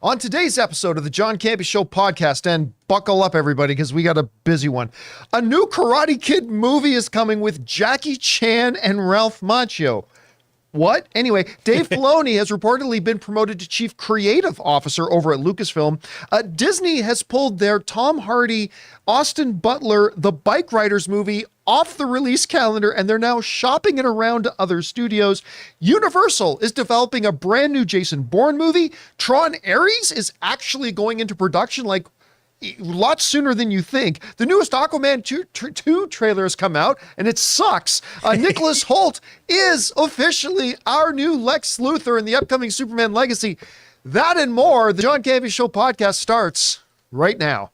On today's episode of the John Campea Show podcast, and buckle up everybody because we got a busy one. A new Karate Kid movie is coming with Jackie Chan and Ralph Macchio. What? Anyway, Dave Filoni has reportedly been promoted to chief creative officer over at Lucasfilm. Disney has pulled their Tom Hardy, Austin Butler, The Bikeriders movie off the release calendar, and they're now shopping it around to other studios. Universal is developing a brand new Jason Bourne movie. Tron Ares is actually going into production like a lot sooner than you think. The newest Aquaman 2 trailer has come out, and it sucks. Nicholas Hoult is officially our new Lex Luthor in the upcoming Superman Legacy. That and more, the John Campea Show podcast starts right now.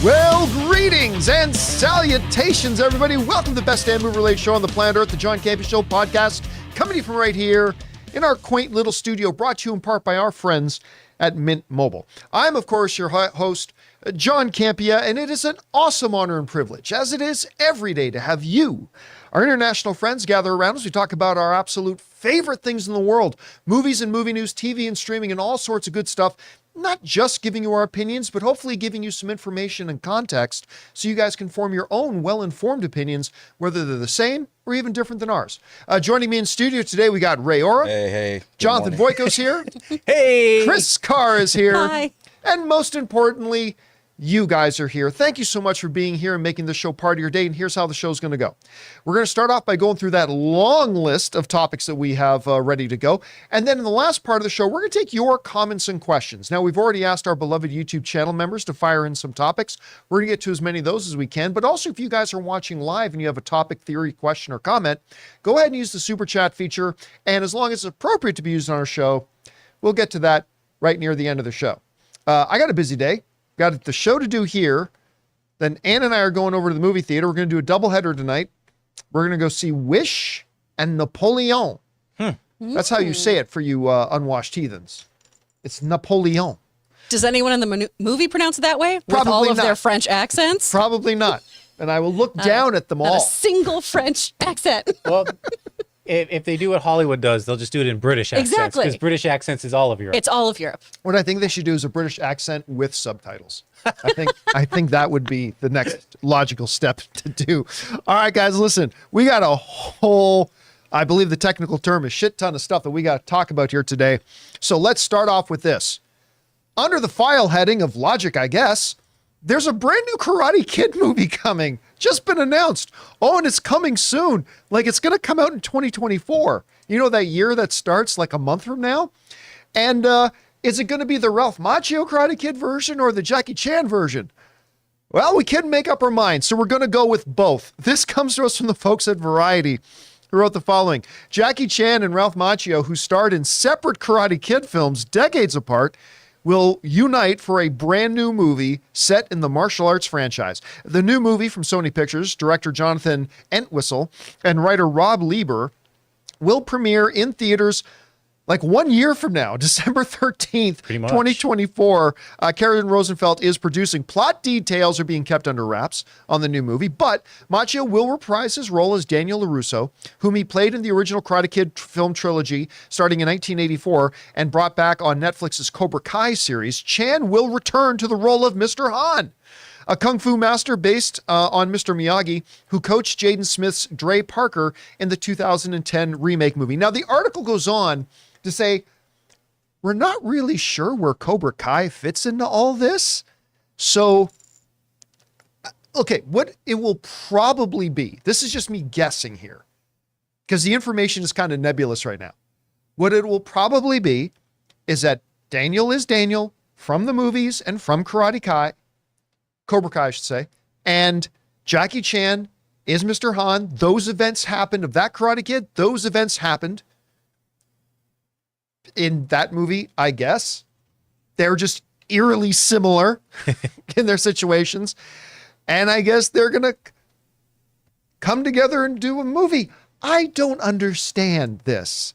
Well, greetings and salutations, everybody. Welcome to the best damn movie-related show on the planet Earth, the John Campea Show podcast, coming to you from right here in our quaint little studio, brought to you in part by our friends at Mint Mobile. I'm, of course, your host, John Campea, and it is an awesome honor and privilege, as it is every day, to have you, our international friends, gather around as we talk about our absolute favorite things in the world, movies and movie news, TV and streaming, and all sorts of good stuff. Not just giving you our opinions, but hopefully giving you some information and context so you guys can form your own well-informed opinions, whether they're the same or even different than ours. Joining me in studio today, we got Ray Ora. Hey. Jonathan Voico's here. Hey. Chris Carr is here. Hi. And most importantly, you guys are here. Thank you so much for being here and making this show part of your day. And here's how the show's going to go. We're going to start off by going through that long list of topics that we have ready to go. And then in the last part of the show, we're going to take your comments and questions. Now, we've already asked our beloved YouTube channel members to fire in some topics. We're going to get to as many of those as we can. But also, if you guys are watching live and you have a topic, theory, question, or comment, go ahead and use the super chat feature. And as long as it's appropriate to be used on our show, we'll get to that right near the end of the show. I got a busy day. Got the show to do here. Then Ann and I are going over to the movie theater. We're going to do a doubleheader tonight. We're going to go see Wish and Napoleon. That's how you say it for you unwashed heathens. It's Napoleon. Does anyone in the movie pronounce it that way? Probably with all of not. their French accents? Probably not. And I will look down at them Not all. a single French accent. Well, if they do what Hollywood does, they'll just do it in British accents. Exactly. Because British accents is all of Europe. It's all of Europe. What I think they should do is a British accent with subtitles. I think that would be the next logical step to do. All right, guys, listen. We got a whole, I believe the technical term is shit ton of stuff that we got to talk about here today. So let's start off with this. Under the file heading of logic, I guess, there's a brand new Karate Kid movie coming. Just been announced. Oh, and it's coming soon. Like, it's going to come out in 2024. You know, that year that starts like a month from now? And is it going to be the Ralph Macchio Karate Kid version or the Jackie Chan version? Well, we couldn't make up our minds, so we're going to go with both. This comes to us from the folks at Variety, who wrote the following. Jackie Chan and Ralph Macchio, who starred in separate Karate Kid films decades apart, will unite for a brand new movie set in the martial arts franchise. The new movie from Sony Pictures, director Jonathan Entwistle and writer Rob Lieber, will premiere in theaters like 1 year from now, December 13th, 2024. Karen Rosenfeld is producing. Plot details are being kept under wraps on the new movie, but Macchio will reprise his role as Daniel LaRusso, whom he played in the original Karate Kid film trilogy starting in 1984 and brought back on Netflix's Cobra Kai series. Chan will return to the role of Mr. Han, a kung fu master based on Mr. Miyagi, who coached Jaden Smith's Dre Parker in the 2010 remake movie. Now, the article goes on to say, we're not really sure where Cobra Kai fits into all this. So, okay, what it will probably be, this is just me guessing here, because the information is kind of nebulous right now. What it will probably be is that Daniel is Daniel from the movies and from Cobra Kai, I should say, and Jackie Chan is Mr. Han. Those events happened of that Karate Kid. Those events happened in that movie, I guess. They're just eerily similar in their situations. And I guess they're going to come together and do a movie. I don't understand this.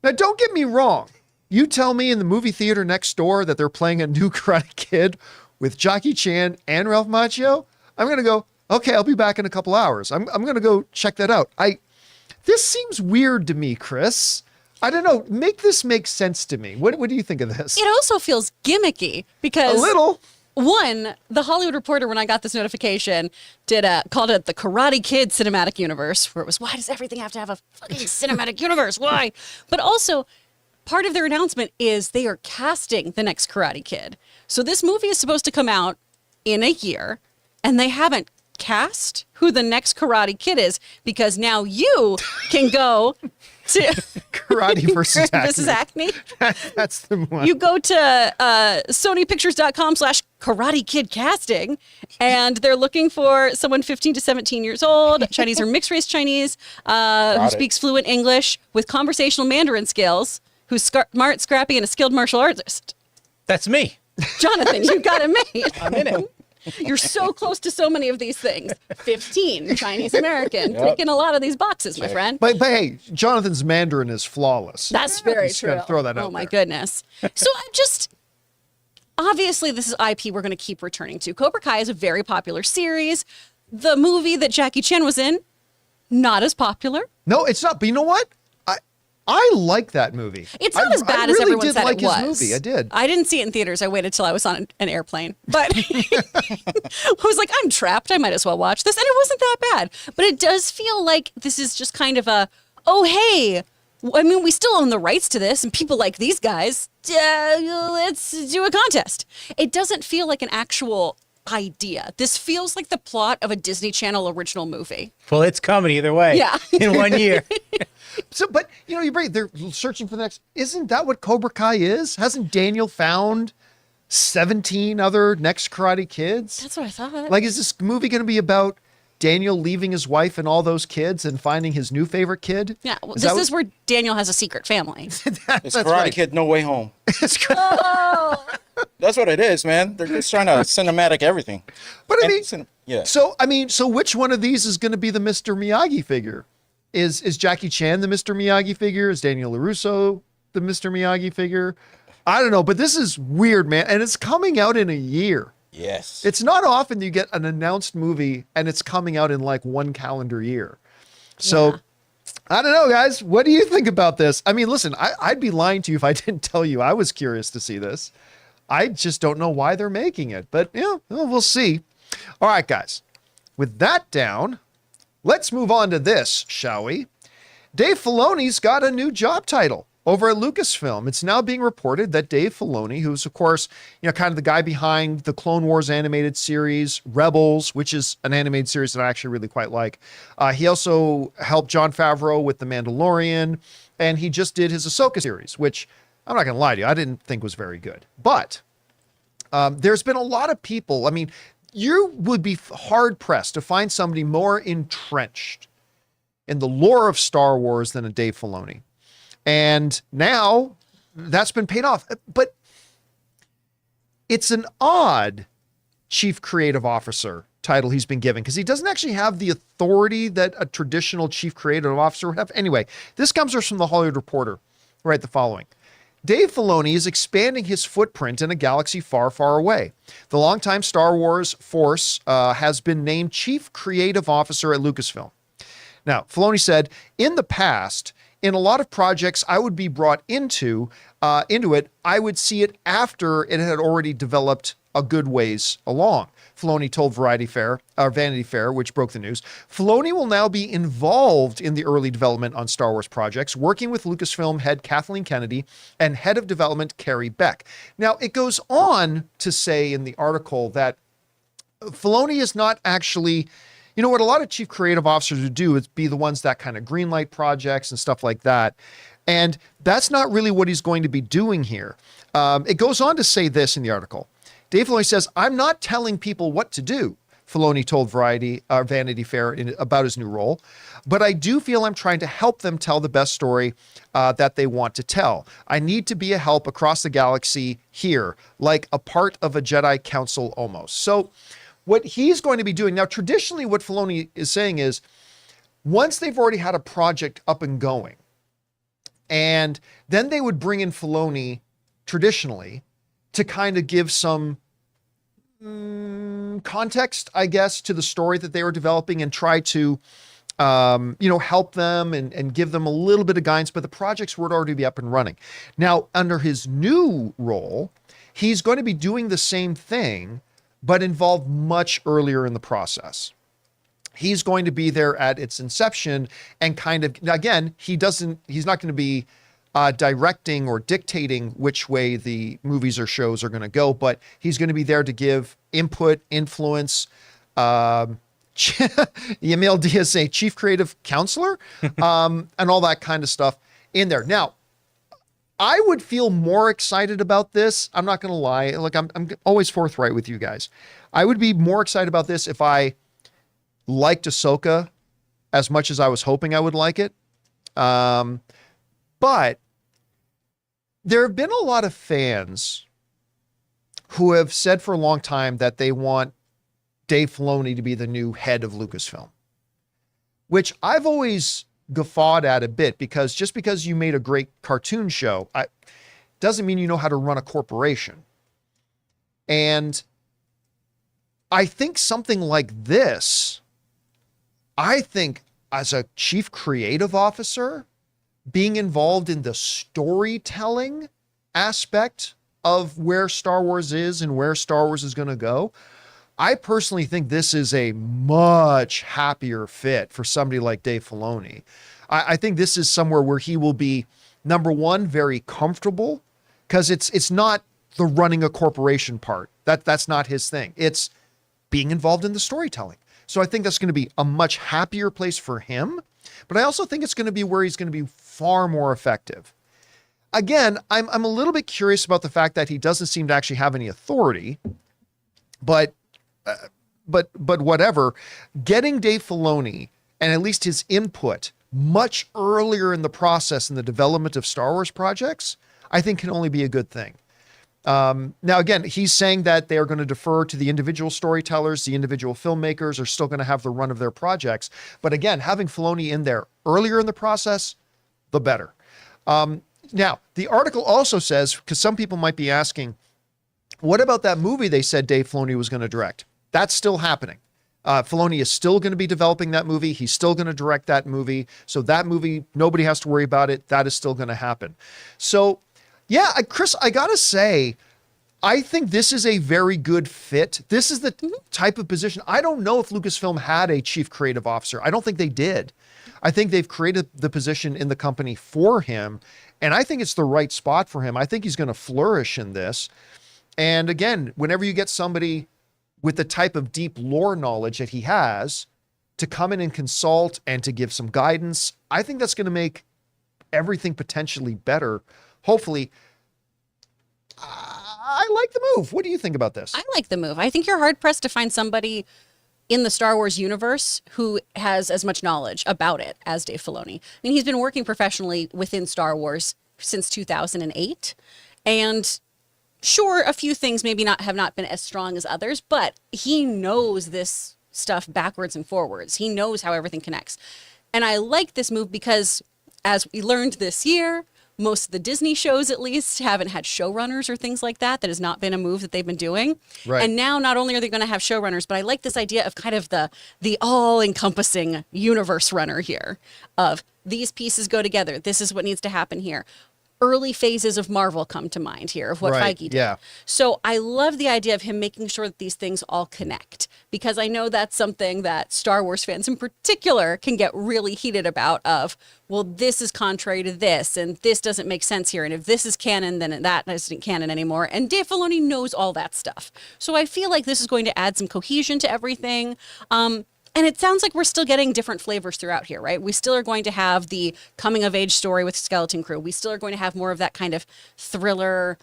Now, don't get me wrong. You tell me in the movie theater next door that they're playing a new Karate Kid with Jackie Chan and Ralph Macchio, I'm going to go, Okay, I'll be back in a couple hours. I'm going to go check that out. This seems weird to me, Chris. I don't know. Make this make sense to me. What do you think of this? It also feels gimmicky because A little. One, the Hollywood Reporter, when I got this notification, called it the Karate Kid cinematic universe, where it was, why does everything have to have a fucking cinematic universe? Why? But also, part of their announcement is they are casting the next Karate Kid. So this movie is supposed to come out in a year, and they haven't cast who the next Karate Kid is, because now you can go to Karate versus Acne. That's the one. You go to sonypictures.com/Karate Kid casting, and they're looking for someone 15 to 17 years old, Chinese or mixed race Chinese, who speaks fluent English with conversational Mandarin skills, who's smart, scrappy, and a skilled martial artist. That's me. Jonathan, you got it made. I'm in it. You're so close to so many of these things. 15, Chinese American, ticking a lot of these boxes, my friend. But hey, Jonathan's Mandarin is flawless. That's very Just true. gotta throw that out Oh my there. goodness. So obviously this is IP we're going to keep returning to. Cobra Kai is a very popular series. The movie that Jackie Chan was in, not as popular. No, it's not. But you know what? I like that movie. It's not as bad as really everyone did said like it was. his movie. I did. I didn't see it in theaters. I waited till I was on an airplane. But I was like, I'm trapped. I might as well watch this. And it wasn't that bad. But it does feel like this is just kind of oh, hey, I mean, we still own the rights to this, and people like these guys. Let's do a contest. It doesn't feel like an actual idea. This feels like the plot of a Disney Channel original movie. Well, it's coming either way. Yeah. In 1 year. So, but you're right. They're searching for the next. Isn't that what Cobra Kai is? Hasn't Daniel found 17 other next Karate Kids? That's what I thought. Like, is this movie going to be about Daniel leaving his wife and all those kids and finding his new favorite kid? Yeah, well, Is this that is where Daniel has a secret family. It's That's Karate right. Kid, No Way Home. It's Oh. That's what it is, man. They're just trying to cinematic everything. But I And mean, yeah. So which one of these is going to be the Mr. Miyagi figure? Is Jackie Chan the Mr. Miyagi figure? Is Daniel LaRusso the Mr. Miyagi figure? I don't know, but this is weird, man. And it's coming out in a year. Yes. It's not often you get an announced movie and it's coming out in like one calendar year. So I don't know, guys. What do you think about this? I mean, listen, I'd be lying to you if I didn't tell you I was curious to see this. I just don't know why they're making it, but we'll see. All right, guys. With that down, let's move on to this, shall we? Dave Filoni's got a new job title over at Lucasfilm. It's now being reported that Dave Filoni, who's of course, kind of the guy behind the Clone Wars animated series, Rebels, which is an animated series that I actually really quite like. He also helped Jon Favreau with The Mandalorian, and he just did his Ahsoka series, which I'm not going to lie to you, I didn't think was very good. But there's been a lot of people, I mean, you would be hard pressed to find somebody more entrenched in the lore of Star Wars than a Dave Filoni. And now that's been paid off. But it's an odd chief creative officer title he's been given because he doesn't actually have the authority that a traditional chief creative officer would have. Anyway, this comes from the Hollywood Reporter. Write the following. Dave Filoni is expanding his footprint in a galaxy far, far away. The longtime Star Wars force has been named Chief Creative Officer at Lucasfilm. Now, Filoni said, in the past, in a lot of projects I would be brought into it, I would see it after it had already developed a good ways along. Filoni told Vanity Fair, which broke the news. Filoni will now be involved in the early development on Star Wars projects, working with Lucasfilm head Kathleen Kennedy and head of development Carrie Beck. Now, it goes on to say in the article that Filoni is not actually, what a lot of chief creative officers would do is be the ones that kind of greenlight projects and stuff like that. And that's not really what he's going to be doing here. It goes on to say this in the article. Dave Filoni says, I'm not telling people what to do, Filoni told Vanity Fair about his new role, but I do feel I'm trying to help them tell the best story that they want to tell. I need to be a help across the galaxy here, like a part of a Jedi Council almost. So what he's going to be doing, now traditionally what Filoni is saying is, once they've already had a project up and going, and then they would bring in Filoni traditionally to kind of give some context, I guess, to the story that they were developing and try to, help them and give them a little bit of guidance, but the projects would already be up and running. Now, under his new role, he's going to be doing the same thing, but involved much earlier in the process. He's going to be there at its inception and kind of, again, he's not going to be directing or dictating which way the movies or shows are going to go, but he's going to be there to give input, influence, Emil Diaz, a chief creative counselor, and all that kind of stuff in there. Now, I would feel more excited about this. I'm not going to lie. Like I'm always forthright with you guys. I would be more excited about this if I liked Ahsoka as much as I was hoping I would like it. But there have been a lot of fans who have said for a long time that they want Dave Filoni to be the new head of Lucasfilm, which I've always guffawed at a bit, because just because you made a great cartoon show, doesn't mean you know how to run a corporation. And I think something like this, I think as a chief creative officer, being involved in the storytelling aspect of where Star Wars is and where Star Wars is going to go, I personally think this is a much happier fit for somebody like Dave Filoni. I think this is somewhere where he will be, number one, very comfortable, because it's not the running a corporation part. That's not his thing. It's being involved in the storytelling. So I think that's going to be a much happier place for him, but I also think it's going to be where he's going to be far more effective. Again, I'm a little bit curious about the fact that he doesn't seem to actually have any authority, but whatever. Getting Dave Filoni and at least his input much earlier in the process in the development of Star Wars projects, I think can only be a good thing. Now, again, he's saying that they are going to defer to the individual storytellers, the individual filmmakers are still going to have the run of their projects. But again, having Filoni in there earlier in the process, the better. Now, the article also says, because some people might be asking, what about that movie they said Dave Filoni was going to direct? That's still happening. Filoni is still going to be developing that movie. He's still going to direct that movie. So that movie, nobody has to worry about it. That is still going to happen. So yeah, Chris, I got to say, I think this is a very good fit. This is the type of position. I don't know if Lucasfilm had a chief creative officer. I don't think they did. I think they've created the position in the company for him. And I think it's the right spot for him. I think he's going to flourish in this. And again, whenever you get somebody with the type of deep lore knowledge that he has to come in and consult and to give some guidance, I think that's going to make everything potentially better. Hopefully. I like the move. What do you think about this? I like the move. I think you're hard pressed to find somebody in the Star Wars universe who has as much knowledge about it as Dave Filoni. I mean, he's been working professionally within Star Wars since 2008. And sure, a few things maybe have not been as strong as others, but he knows this stuff backwards and forwards. He knows how everything connects. And I like this move because, as we learned this year, most of the Disney shows, at least, haven't had showrunners or things like that. That has not been a move that they've been doing. Right. And now not only are they going to have showrunners, but I like this idea of kind of the all-encompassing universe runner here of these pieces go together. This is what needs to happen here. Early phases of Marvel come to mind here of what Feige did. Yeah. So I love the idea of him making sure that these things all connect, because I know that's something that Star Wars fans in particular can get really heated about of, well, this is contrary to this and this doesn't make sense here. And if this is canon, then that isn't canon anymore. And Dave Filoni knows all that stuff. So I feel like this is going to add some cohesion to everything. And it sounds like we're still getting different flavors throughout here, right? We still are going to have the coming of age story with Skeleton Crew. We still are going to have more of that kind of thriller,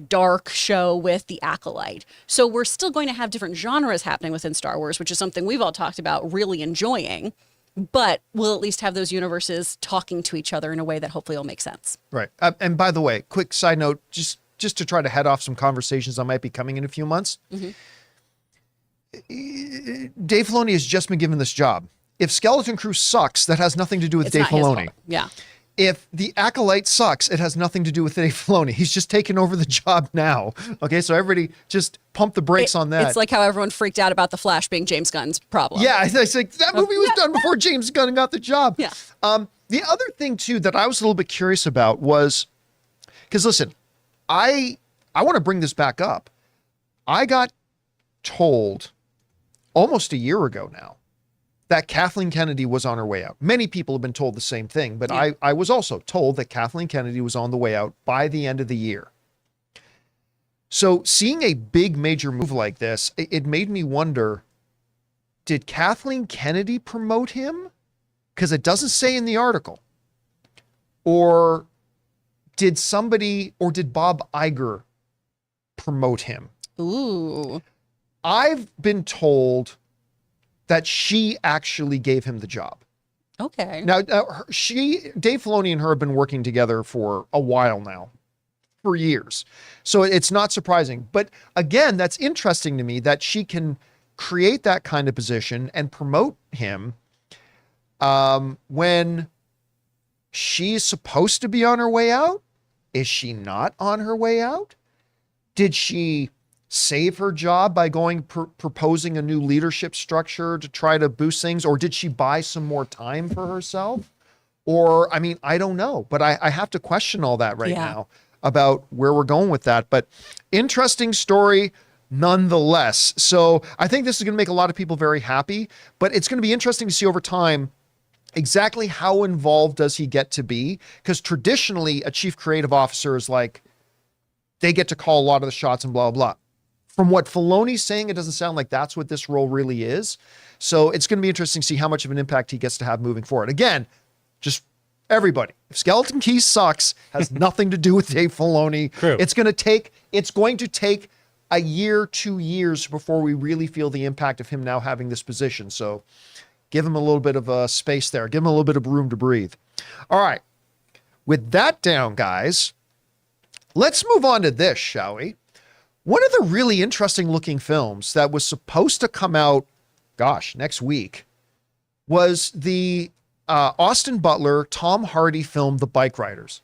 dark show with the Acolyte. So we're still going to have different genres happening within Star Wars, which is something we've all talked about really enjoying. But we'll at least have those universes talking to each other in a way that hopefully will make sense. Right. And by the way, quick side note, just to try to head off some conversations that might be coming in a few months. Mm-hmm. Dave Filoni has just been given this job. If Skeleton Crew sucks, that has nothing to do with Dave Filoni. Yeah. if The Acolyte sucks, it has nothing to do with Dave Filoni. He's just taken over the job now. Okay, so everybody just pump the brakes on that. It's like how everyone freaked out about The Flash being James Gunn's problem. Yeah, it's like that movie was done before James Gunn got the job. Yeah. The other thing too that I was a little bit curious about was, because listen, I want to bring this back up. I got told almost a year ago now that Kathleen Kennedy was on her way out. Many people have been told the same thing, but Yeah. I was also told that Kathleen Kennedy was on the way out by the end of the year. So seeing a big major move like this, it made me wonder, did Kathleen Kennedy promote him? Because it doesn't say in the article. Or did Bob Iger promote him? Ooh. I've been told that she actually gave him the job. Okay. Now, Dave Filoni and her have been working together for a while now, for years. So it's not surprising. But again, that's interesting to me that she can create that kind of position and promote him when she's supposed to be on her way out. Is she not on her way out? Did she save her job by proposing a new leadership structure to try to boost things? Or did she buy some more time for herself? Or, I mean, I don't know, but I have to question all that right now about where we're going with that. But interesting story nonetheless. So I think this is going to make a lot of people very happy, but it's going to be interesting to see over time exactly how involved does he get to be? Because traditionally a chief creative officer is like, they get to call a lot of the shots and blah, blah. From what Filoni's saying, it doesn't sound like that's what this role really is. So it's going to be interesting to see how much of an impact he gets to have moving forward. Again, just everybody, if Skeleton Key sucks, has nothing to do with Dave Filoni. True. It's going to take a year, 2 years before we really feel the impact of him now having this position. So give him a little bit of space there. Give him a little bit of room to breathe. All right. With that down, guys, let's move on to this, shall we? One of the really interesting looking films that was supposed to come out, next week, was the Austin Butler, Tom Hardy film, The Bikeriders.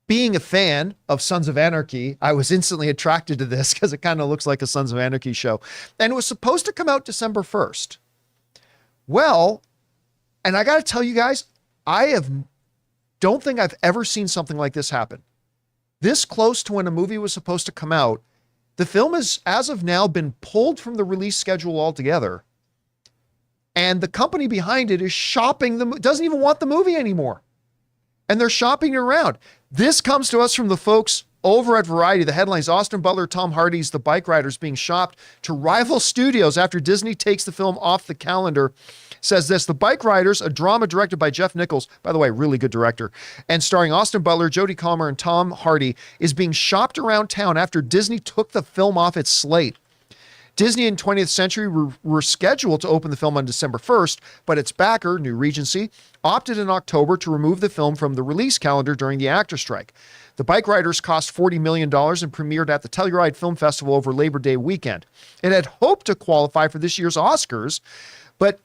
Being a fan of Sons of Anarchy, I was instantly attracted to this because it kind of looks like a Sons of Anarchy show. And it was supposed to come out December 1st. Well, and I got to tell you guys, don't think I've ever seen something like this happen. This close to when a movie was supposed to come out, the film has, as of now, been pulled from the release schedule altogether. And the company behind it is doesn't even want the movie anymore. And they're shopping it around. This comes to us from the folks over at Variety. The headlines: Austin Butler, Tom Hardy's The Bikeriders being shopped to rival studios after Disney takes the film off the calendar. Says this: The Bikeriders, a drama directed by Jeff Nichols, by the way, really good director, and starring Austin Butler, Jodie Comer, and Tom Hardy, is being shopped around town after Disney took the film off its slate. Disney and 20th Century were scheduled to open the film on December 1st, but its backer, New Regency, opted in October to remove the film from the release calendar during the actor strike. The Bikeriders cost $40 million and premiered at the Telluride Film Festival over Labor Day weekend. It had hoped to qualify for this year's Oscars, but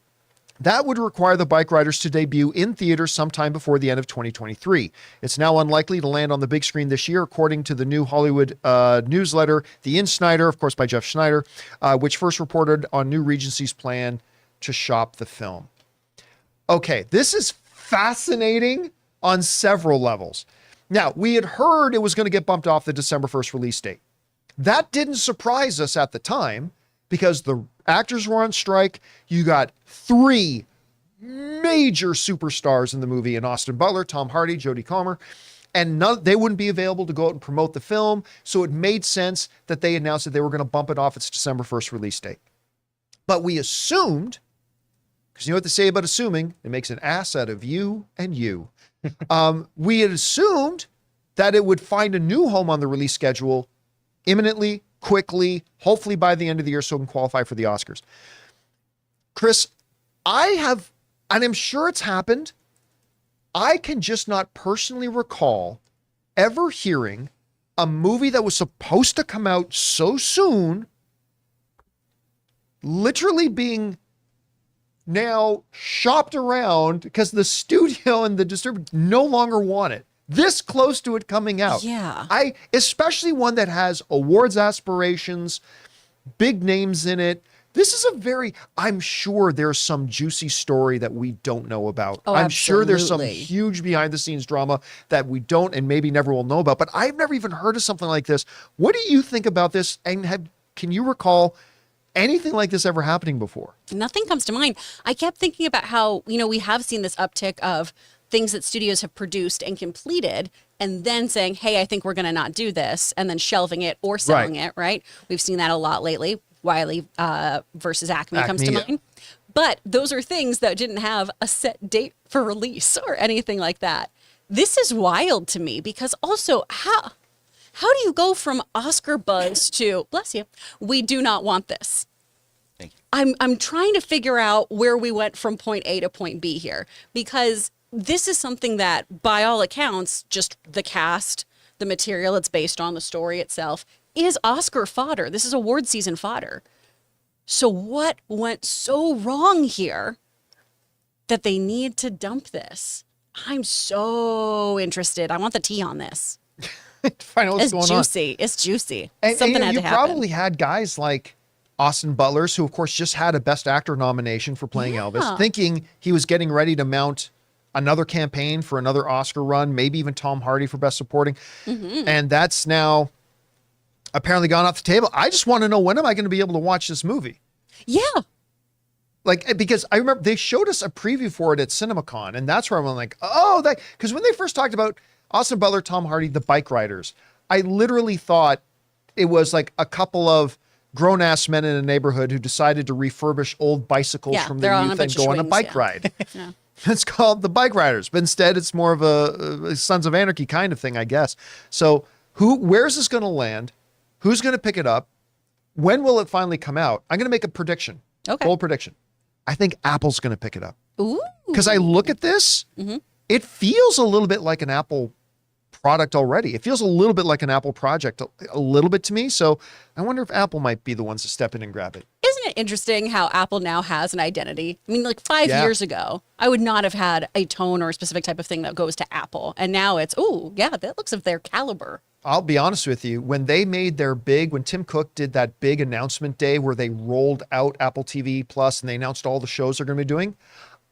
that would require the Bikeriders to debut in theaters sometime before the end of 2023. It's now unlikely to land on the big screen this year, according to the New Hollywood newsletter, The Insider, of course, by Jeff Schneider, which first reported on New Regency's plan to shop the film. Okay, this is fascinating on several levels. Now, we had heard it was going to get bumped off the December 1st release date. That didn't surprise us at the time because the actors were on strike. You got 3 major superstars in the movie in Austin Butler, Tom Hardy, Jodie Comer, and they wouldn't be available to go out and promote the film. So it made sense that they announced that they were going to bump it off its December 1st release date. But we assumed, because you know what they say about assuming, it makes an ass out of you and you. We had assumed that it would find a new home on the release schedule imminently, quickly, hopefully by the end of the year, so it can qualify for the Oscars. Chris, and I'm sure it's happened, I can just not personally recall ever hearing a movie that was supposed to come out so soon literally being now shopped around because the studio and the distributor no longer want it. This close to it coming out. Yeah. Especially one that has awards aspirations, big names in it. This is I'm sure there's some juicy story that we don't know about. Oh, I'm sure there's some absolutely. huge behind the scenes drama that we don't and maybe never will know about, but I've never even heard of something like this. What do you think about this? And can you recall anything like this ever happening before? Nothing comes to mind. I kept thinking about how, we have seen this uptick of things that studios have produced and completed and then saying, hey, I think we're going to not do this, and then shelving it or selling it, right? We've seen that a lot lately. Wiley versus Acme comes to mind. But those are things that didn't have a set date for release or anything like that. This is wild to me because also how do you go from Oscar buzz to, bless you, we do not want this? Thank you. I'm trying to figure out where we went from point A to point B here, because this is something that, by all accounts, just the cast, the material it's based on, the story itself, is Oscar fodder. This is award season fodder. So what went so wrong here that they need to dump this? I'm so interested. I want the tea on this. Find out what's It's going on. juicy. It's juicy. And Something had you to happen. probably had guys like Austin Butlers, who of course just had a Best Actor nomination for playing Elvis, thinking he was getting ready to mount another campaign for another Oscar run, maybe even Tom Hardy for Best Supporting. And that's now apparently gone off the table. I just want to know, when am I going to be able to watch this movie? Yeah. Like, because I remember they showed us a preview for it at CinemaCon, and that's where I'm like, because when they first talked about Austin Butler, Tom Hardy, the Bikeriders, I literally thought it was like a couple of grown-ass men in a neighborhood who decided to refurbish old bicycles from they're their on a youth bunch and of go on a swings, bike yeah. ride. Yeah. It's called the Bikeriders, but instead it's more of a Sons of Anarchy kind of thing, I guess. So where's this going to land? Who's going to pick it up? When will it finally come out? I'm going to make a prediction. Okay. Bold prediction. I think Apple's going to pick it up. Ooh. Because I look at this, it feels a little bit like an Apple product already. It feels a little bit like an Apple project, a little bit to me. So I wonder if Apple might be the ones to step in and grab it. Isn't it interesting how Apple now has an identity? I mean, like 5 years ago, I would not have had a tone or a specific type of thing that goes to Apple. And now it's, that looks of their caliber. I'll be honest with you. When they made when Tim Cook did that big announcement day where they rolled out Apple TV Plus and they announced all the shows they're going to be doing,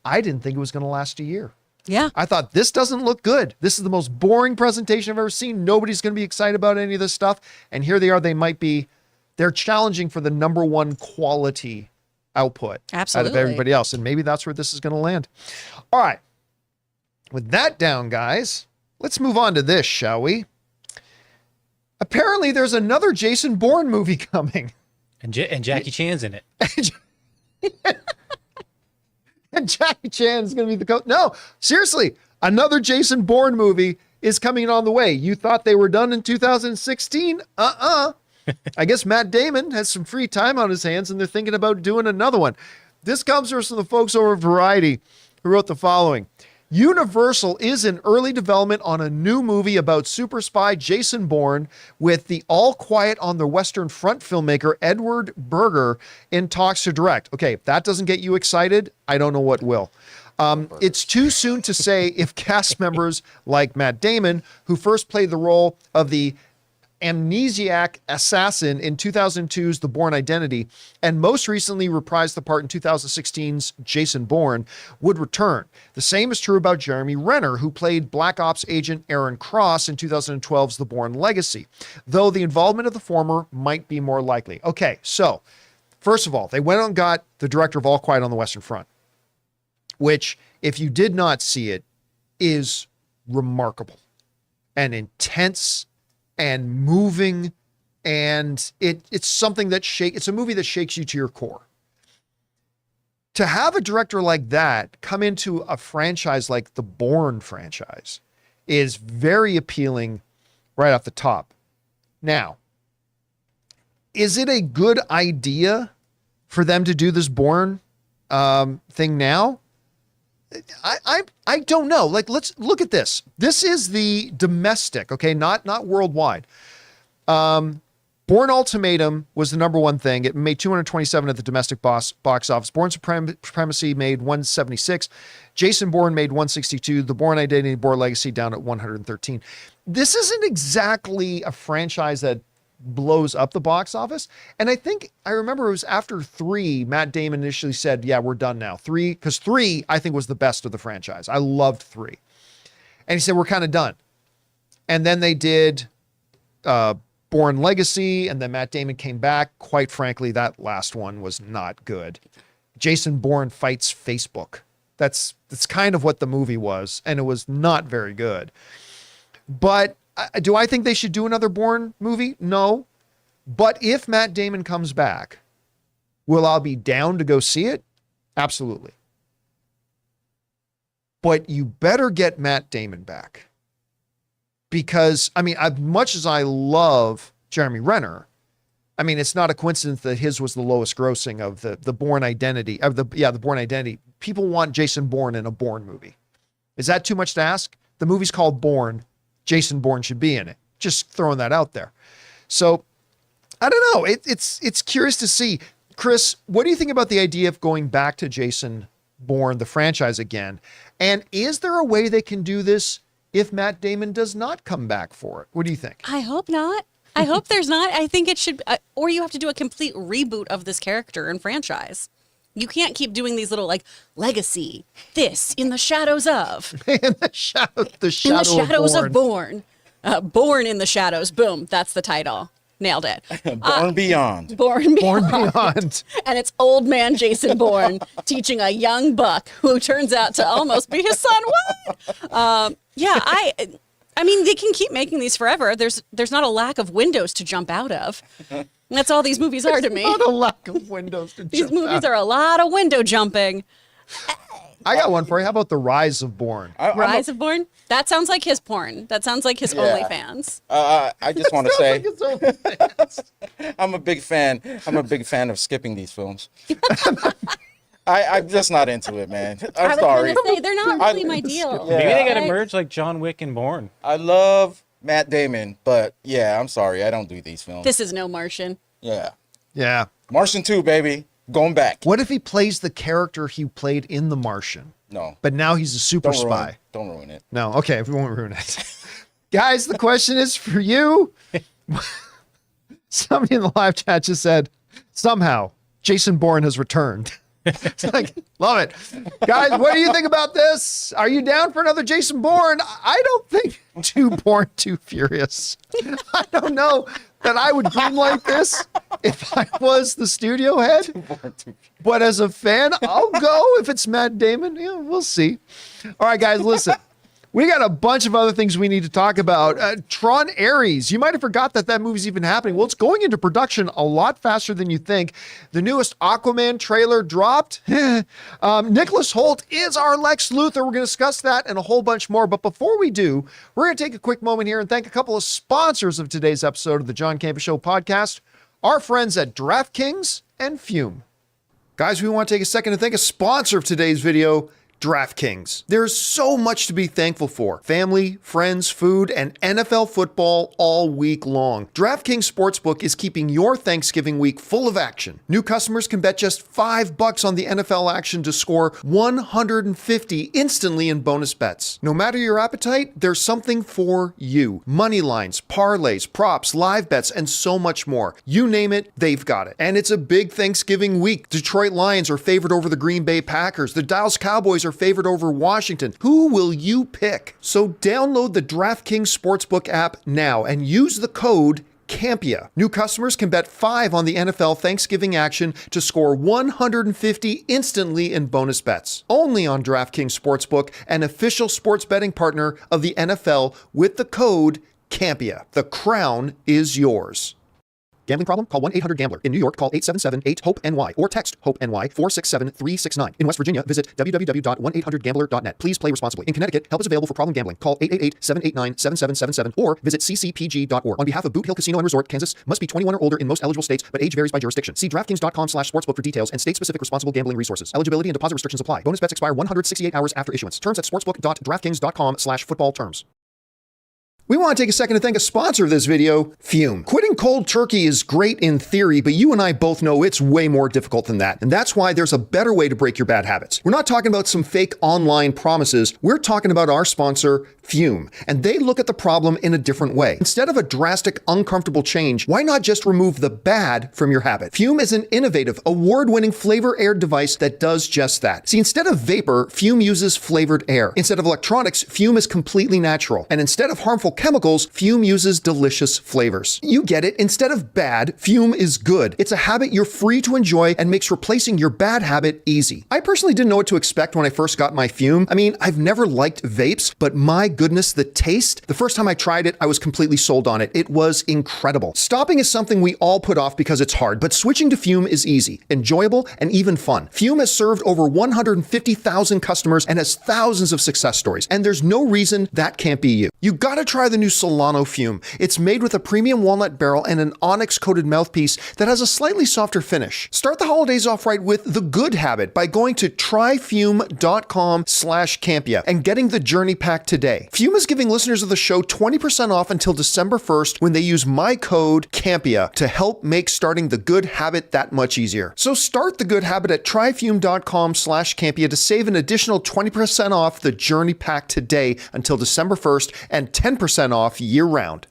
I didn't think it was going to last a year. Yeah. I thought, this doesn't look good. This is the most boring presentation I've ever seen. Nobody's going to be excited about any of this stuff. And here they are. They're challenging for the number one quality output out of Absolutely. everybody else. And maybe that's where this is going to land. All right. With that down, guys, let's move on to this, shall we? Apparently, there's another Jason Bourne movie coming. And Jackie Chan's in it. And Jackie Chan is going to be the coach. No, seriously, another Jason Bourne movie is coming on the way. You thought they were done in 2016? I guess Matt Damon has some free time on his hands and they're thinking about doing another one. This comes from the folks over at Variety who wrote the following. Universal is in early development on a new movie about super spy Jason Bourne with the All Quiet on the Western Front filmmaker Edward Berger in talks to direct. Okay, if that doesn't get you excited, I don't know what will. It's too soon to say if cast members like Matt Damon, who first played the role of the amnesiac assassin in 2002's The Bourne Identity, and most recently reprised the part in 2016's Jason Bourne, would return. The same is true about Jeremy Renner, who played Black Ops agent Aaron Cross in 2012's The Bourne Legacy, though the involvement of the former might be more likely. Okay, so first of all, they went and got the director of All Quiet on the Western Front, which, if you did not see it, is remarkable and intense and moving, and it's something that it's a movie that shakes you to your core. To have a director like that come into a franchise like the Bourne franchise is very appealing right off the top. Now, is it a good idea for them to do this Bourne thing now? I don't know. Like, let's look at this. This is the domestic, okay, not worldwide. Bourne Ultimatum was the number one thing. It made 227 at the domestic box office. Bourne Supremacy made 176. Jason Bourne made 162. The Bourne Identity, Bourne Legacy down at 113. This isn't exactly a franchise that blows up the box office. And I remember it was after 3, Matt Damon initially said, yeah, we're done now. 3, because 3, I think, was the best of the franchise. I loved 3. And he said, we're kind of done. And then they did Bourne Legacy, and then Matt Damon came back. Quite frankly, that last one was not good. Jason Bourne fights Facebook. That's kind of what the movie was, and it was not very good. But do I think they should do another Bourne movie? No. But if Matt Damon comes back, will I be down to go see it? Absolutely. But you better get Matt Damon back. Because, I mean, as much as I love Jeremy Renner, I mean, it's not a coincidence that his was the lowest grossing of the Bourne Identity, the Bourne Identity. People want Jason Bourne in a Bourne movie. Is that too much to ask? The movie's called Bourne. Jason Bourne should be in it. Just throwing that out there. So, I don't know. It's curious to see. Chris, what do you think about the idea of going back to Jason Bourne, the franchise again? And is there a way they can do this if Matt Damon does not come back for it? What do you think? I hope not. I hope there's not. I think it should, or you have to do a complete reboot of this character and franchise. You can't keep doing these little like legacy, this, in the shadows of. In the shadows of Bourne. Bourne in the shadows. Boom. That's the title. Nailed it. Born Beyond. Born Bourne Beyond. Beyond. And it's old man Jason Bourne teaching a young buck who turns out to almost be his son. What? Yeah, I mean, they can keep making these forever. There's not a lack of windows to jump out of. That's all these movies are to me. Not a lack of windows to These jump movies out. are a lot of window jumping. I got one for you. How about The Rise of Bourne? Rise of Bourne? That sounds like his porn. That sounds like his OnlyFans. I just want to say, It's OnlyFans. I'm a big fan. I'm a big fan of skipping these films. I'm just not into it, man. I'm sorry. I was gonna say, they're not really my deal. Yeah. Maybe they gotta Right? merge like John Wick and Bourne. I love Matt Damon, but yeah, I'm sorry. I don't do these films. This is no Martian. Yeah. Yeah. Martian 2, baby. Going back. What if he plays the character he played in The Martian, No. but now he's a super Don't ruin spy? it. Don't ruin it. No, okay, we won't ruin it. Guys, the question is for you. Somebody in the live chat just said, somehow, Jason Bourne has returned. It's like, love it. Guys, what do you think about this? Are you down for another Jason Bourne? I don't think Too Bourne, Too Furious. I don't know that I would greenlight this if I was the studio head. But as a fan, I'll go if it's Matt Damon. Yeah, we'll see. All right, guys, listen. We got a bunch of other things we need to talk about. Tron Ares. You might have forgot that movie's even happening. Well, it's going into production a lot faster than you think. The newest Aquaman trailer dropped. Nicholas Hoult is our Lex Luthor. We're going to discuss that and a whole bunch more. But before we do, we're going to take a quick moment here and thank a couple of sponsors of today's episode of the John Campea Show podcast, our friends at DraftKings and Fume. Guys, we want to take a second to thank a sponsor of today's video, DraftKings. There's so much to be thankful for. Family, friends, food, and NFL football all week long. DraftKings Sportsbook is keeping your Thanksgiving week full of action. New customers can bet just $5 on the NFL action to score $150 instantly in bonus bets. No matter your appetite, there's something for you. Money lines, parlays, props, live bets, and so much more. You name it, they've got it. And it's a big Thanksgiving week. Detroit Lions are favored over the Green Bay Packers. The Dallas Cowboys are favored over Washington. Who will you pick? So download the DraftKings Sportsbook app now and use the code Campea. New customers can bet $5 on the NFL Thanksgiving action to score $150 instantly in bonus bets. Only on DraftKings Sportsbook, an official sports betting partner of the NFL, with the code Campea. The crown is yours. Gambling problem? Call 1-800-GAMBLER. In New York, call 877-8-HOPE-NY or text HOPE-NY 467-369. In West Virginia, visit www.1800gambler.net. Please play responsibly. In Connecticut, help is available for problem gambling. Call 888-789-7777 or visit ccpg.org. On behalf of Boot Hill Casino and Resort, Kansas, must be 21 or older in most eligible states, but age varies by jurisdiction. See DraftKings.com/sportsbook for details and state-specific responsible gambling resources. Eligibility and deposit restrictions apply. Bonus bets expire 168 hours after issuance. Terms at sportsbook.draftkings.com/football terms. We want to take a second to thank a sponsor of this video, Fume. Quitting cold turkey is great in theory, but you and I both know it's way more difficult than that. And that's why there's a better way to break your bad habits. We're not talking about some fake online promises. We're talking about our sponsor, Fume. And they look at the problem in a different way. Instead of a drastic, uncomfortable change, why not just remove the bad from your habit? Fume is an innovative, award-winning flavor-air device that does just that. See, instead of vapor, Fume uses flavored air. Instead of electronics, Fume is completely natural. And instead of harmful chemicals, Fume uses delicious flavors. You get it. Instead of bad, Fume is good. It's a habit you're free to enjoy and makes replacing your bad habit easy. I personally didn't know what to expect when I first got my Fume. I mean, I've never liked vapes, but my goodness, the taste. The first time I tried it, I was completely sold on it. It was incredible. Stopping is something we all put off because it's hard, but switching to Fume is easy, enjoyable, and even fun. Fume has served over 150,000 customers and has thousands of success stories, and there's no reason that can't be you. You gotta try the new Solano Fume. It's made with a premium walnut barrel and an onyx-coated mouthpiece that has a slightly softer finish. Start the holidays off right with the good habit by going to tryfume.com/Campea and getting the Journey Pack today. Fume is giving listeners of the show 20% off until December 1st when they use my code Campea to help make starting the good habit that much easier. So start the good habit at tryfume.com/Campea to save an additional 20% off the Journey Pack today until December 1st and 10% off year-round.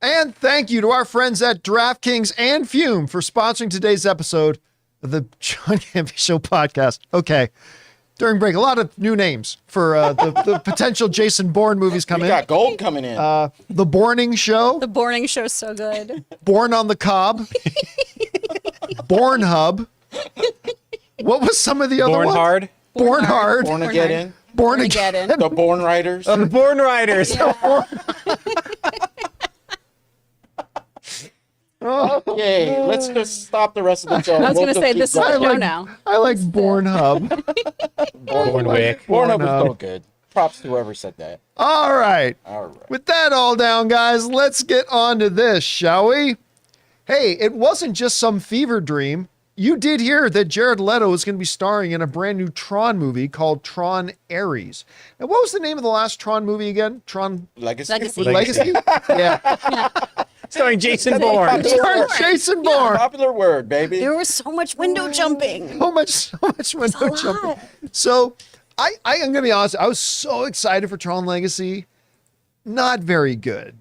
And thank you to our friends at DraftKings and Fume for sponsoring today's episode of the John Campea Show podcast. Okay. During break, a lot of new names for the potential Jason Bourne movies coming in. We got gold coming in. The Bourning Show. The Bourning Show's so good. Born on the Cob. Born Hub. What was some of the other Born ones? Hard. Born Hard. Born again. Born Again. Again. The Bourne Riders. The Bourne Riders. Okay, let's just stop the rest of the show. I was going to We'll say, just this keep is the going. show now. I like Born Hub. Born Wick. Bourne Hub Born was Hub. so good. Props to whoever said that. All right. All right. With that all down, guys, let's get on to this, shall we? Hey, it wasn't just some fever dream. You did hear that Jared Leto is going to be starring in a brand new Tron movie called Tron Ares. Now, what was the name of the last Tron movie again? Tron Legacy. Legacy. Legacy? Yeah. Starring Jason Bourne. Starring Jason Bourne. Popular word, baby. There was so much window jumping. So much window a jumping. lot. So I am going to be honest. I was so excited for Tron Legacy. Not very good.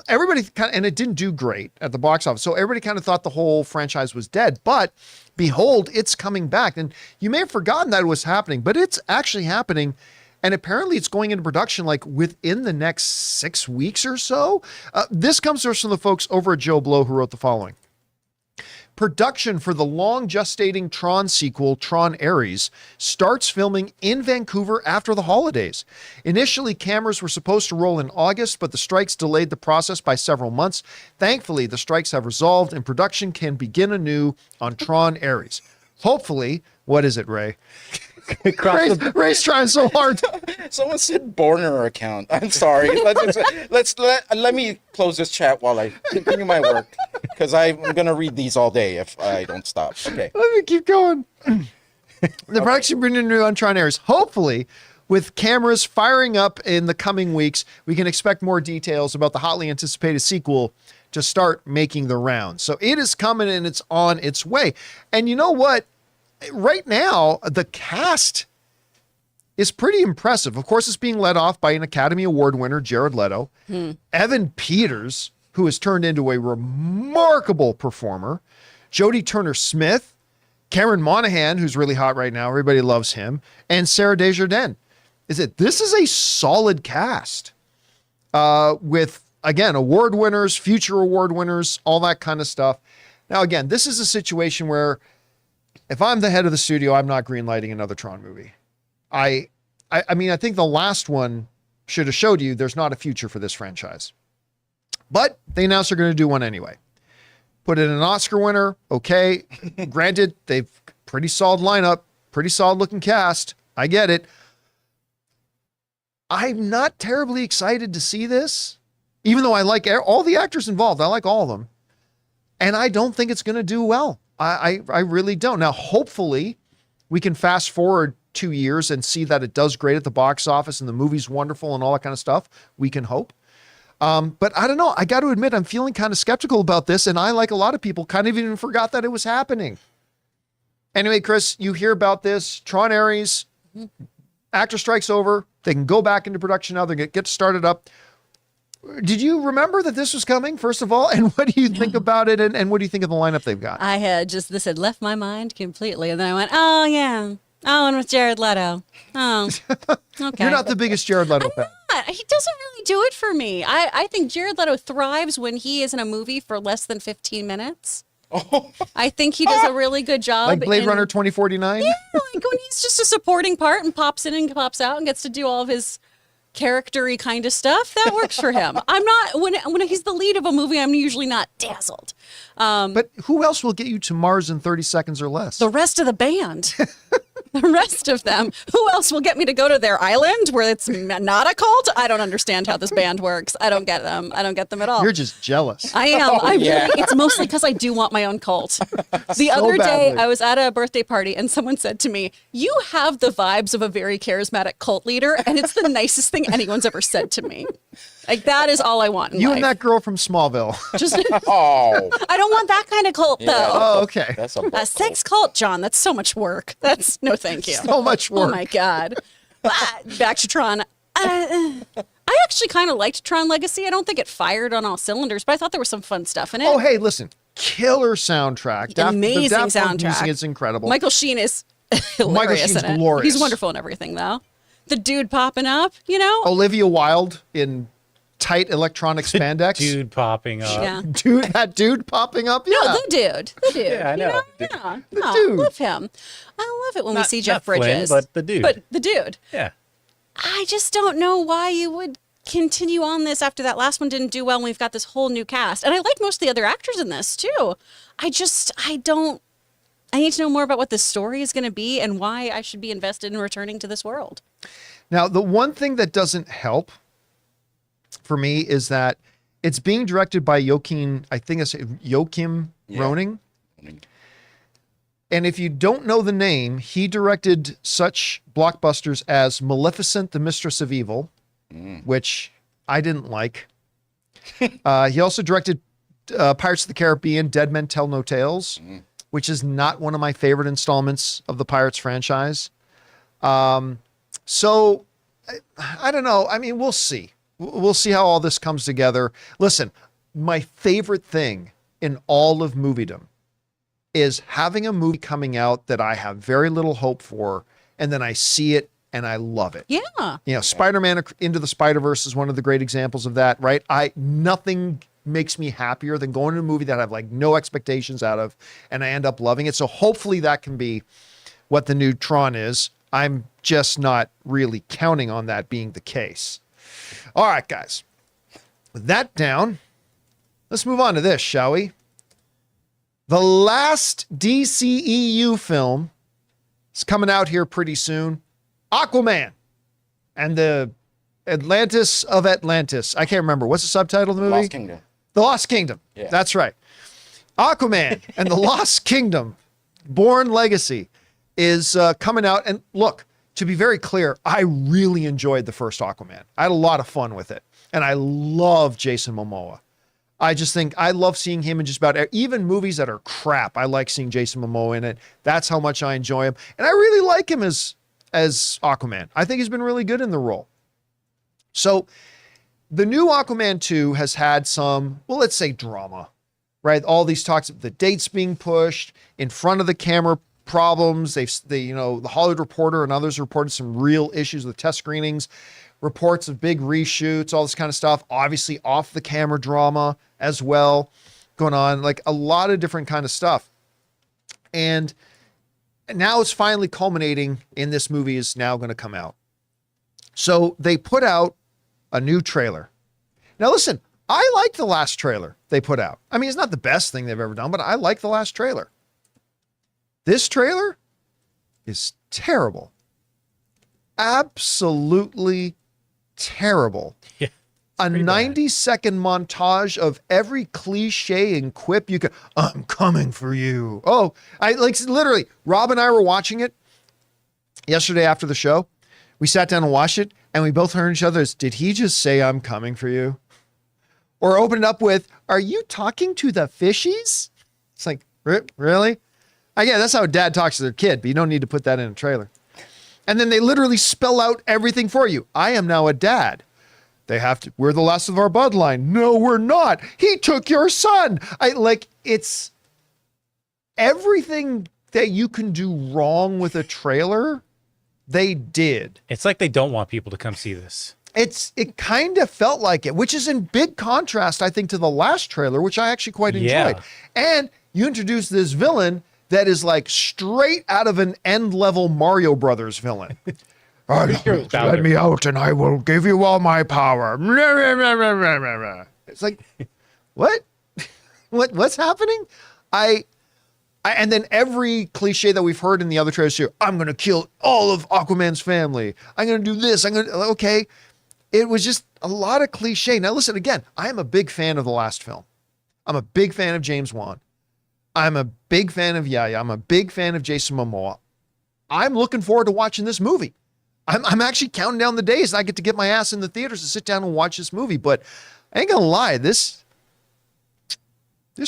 Everybody kind of, and it didn't do great at the box office. So everybody kind of thought the whole franchise was dead, but behold, it's coming back. And you may have forgotten that it was happening, but it's actually happening. And apparently it's going into production like within the next 6 weeks or so. This comes to us from the folks over at Joe Blow who wrote the following. Production for the long gestating Tron sequel, Tron Ares, starts filming in Vancouver after the holidays. Initially, cameras were supposed to roll in August, but the strikes delayed the process by several months. Thankfully, the strikes have resolved and production can begin anew on Tron Ares. Hopefully, what is it, Ray? Ray's trying so hard. Someone said Borner account. I'm sorry. Let me close this chat while I continue my work because I'm gonna read these all day if I don't stop. Okay. Let me keep going. The production bringing new on Tron Ares. Hopefully, with cameras firing up in the coming weeks, we can expect more details about the hotly anticipated sequel to start making the rounds. So it is coming and it's on its way. And you know what? Right now, the cast is pretty impressive. Of course, it's being led off by an Academy Award winner, Jared Leto, Evan Peters, who has turned into a remarkable performer, Jodie Turner-Smith, Cameron Monaghan, who's really hot right now, everybody loves him, and Sarah Desjardins. This is a solid cast with, again, award winners, future award winners, all that kind of stuff. Now, again, this is a situation where if I'm the head of the studio, I'm not greenlighting another Tron movie. I mean, I think the last one should have showed you there's not a future for this franchise. But they announced they're going to do one anyway. Put in an Oscar winner, okay. Granted, they've pretty solid lineup, pretty solid looking cast. I get it. I'm not terribly excited to see this, even though I like all the actors involved. I like all of them. And I don't think it's going to do well. I really don't. Now, hopefully, we can fast forward 2 years and see that it does great at the box office and the movie's wonderful and all that kind of stuff, we can hope. But I don't know. I got to admit, I'm feeling kind of skeptical about this. And I, like a lot of people, kind of even forgot that it was happening. Anyway, Chris, you hear about this. Tron Ares, actor strikes over. They can go back into production now. They get started up. Did you remember that this was coming, first of all? And what do you think about it? And what do you think of the lineup they've got? I had this had left my mind completely. And then I went, oh, yeah. Oh, and with Jared Leto. Oh, okay. You're not the biggest Jared Leto fan. He doesn't really do it for me. I think Jared Leto thrives when he is in a movie for less than 15 minutes. I think he does a really good job. Like Blade Runner 2049? Yeah, like when he's just a supporting part and pops in and pops out and gets to do all of his character-y kind of stuff, that works for him. I'm not, when he's the lead of a movie, I'm usually not dazzled. But who else will get you to Mars in 30 seconds or less? The rest of the band. The rest of them. Who else will get me to go to their island where it's not a cult? I don't understand how this band works. I don't get them. I don't get them at all. You're just jealous. I am. It's mostly because I do want my own cult. The other day, badly. I was at a birthday party and someone said to me, "You have the vibes of a very charismatic cult leader," and it's the nicest thing anyone's ever said to me. Like, that is all I want in You life. and that girl from Smallville. Just, Oh, I don't want that kind of cult, though. Oh, okay. that's a A sex cult, John, that's so much work. That's no thank you. So much work. Oh my God. Back to Tron. I actually kind of liked Tron Legacy. I don't think it fired on all cylinders, but I thought there was some fun stuff in it. Oh, hey, listen. Killer soundtrack. Amazing the Daft Punk soundtrack. music is incredible. Michael Sheen is hilarious Sheen's in it. glorious. He's wonderful in everything, though. The dude popping up, you know? Olivia Wilde in tight electronic spandex. Dude popping up. Yeah. That dude popping up. Yeah. No, the dude. The dude. Yeah, I know. Yeah. The No, dude. love him. I love it when we Not- see Jeff not Flynn, Bridges. but the dude. But the dude. Yeah. I just don't know why you would continue on this after that last one didn't do well and we've got this whole new cast. And I like most of the other actors in this too. I need to know more about what the story is going to be and why I should be invested in returning to this world. Now, the one thing that doesn't help for me is that it's being directed by Joachim Roning. And if you don't know the name, he directed such blockbusters as Maleficent, the Mistress of Evil, which I didn't like. He also directed Pirates of the Caribbean, Dead Men Tell No Tales, which is not one of my favorite installments of the Pirates franchise. So I don't know. I mean, we'll see. We'll see how all this comes together. Listen, my favorite thing in all of moviedom is having a movie coming out that I have very little hope for, and then I see it and I love it. Yeah. You know, Spider-Man Into the Spider-Verse is one of the great examples of that, right? Nothing makes me happier than going to a movie that I have like no expectations out of, and I end up loving it. So hopefully that can be what the new Tron is. I'm just not really counting on that being the case. All right, guys. With that down, let's move on to this, shall we? The last DCEU film is coming out here pretty soon. Aquaman and the Atlantis of Atlantis. I can't remember. What's the subtitle of the movie? Lost Kingdom. The Lost Kingdom. Yeah. That's right. Aquaman and the Lost Kingdom, Bourne Legacy, is coming out. And look, to be very clear, I really enjoyed the first Aquaman. I had a lot of fun with it. And I love Jason Momoa. I just think I love seeing him in just about even movies that are crap. I like seeing Jason Momoa in it. That's how much I enjoy him. And I really like him as Aquaman. I think he's been really good in the role. So the new Aquaman 2 has had some, well, let's say drama, right? All these talks of the dates being pushed, in front of the camera problems. The Hollywood Reporter and others reported some real issues with test screenings, reports of big reshoots, all this kind of stuff. Obviously off the camera drama as well going on, like a lot of different kind of stuff. And now it's finally culminating in this movie is now going to come out. So they put out a new trailer. Now listen, I like the last trailer they put out. I mean, it's not the best thing they've ever done, but I like the last trailer. This trailer is terrible. Absolutely terrible. Yeah. A 90-second montage of every cliche and quip you could. I'm coming for you. Oh, I like literally. Rob and I were watching it, yesterday after the show, we sat down and watched it, and we both heard each other's, did he just say I'm coming for you? Or open it up with, are you talking to the fishies? It's like, really? Yeah, that's how dad talks to their kid, but you don't need to put that in a trailer. And then they literally spell out everything for you. I am now a dad. They have to, we're the last of our bloodline. No, we're not. He took your son. It's everything that you can do wrong with a trailer, they did. It's like they don't want people to come see this. It kind of felt like it, which is in big contrast, I think, to the last trailer, which I actually quite enjoyed. Yeah. And you introduce this villain that is like straight out of an end-level Mario Brothers villain. Let me out and I will give you all my power. It's like, what? What's happening? And then every cliche that we've heard in the other trailers too, I'm going to kill all of Aquaman's family. I'm going to do this. Okay. It was just a lot of cliche. Now listen, again, I am a big fan of the last film. I'm a big fan of James Wan. I'm a big fan of Yaya. I'm a big fan of Jason Momoa. I'm looking forward to watching this movie. I'm actually counting down the days and I get to get my ass in the theaters to sit down and watch this movie. But I ain't gonna lie, this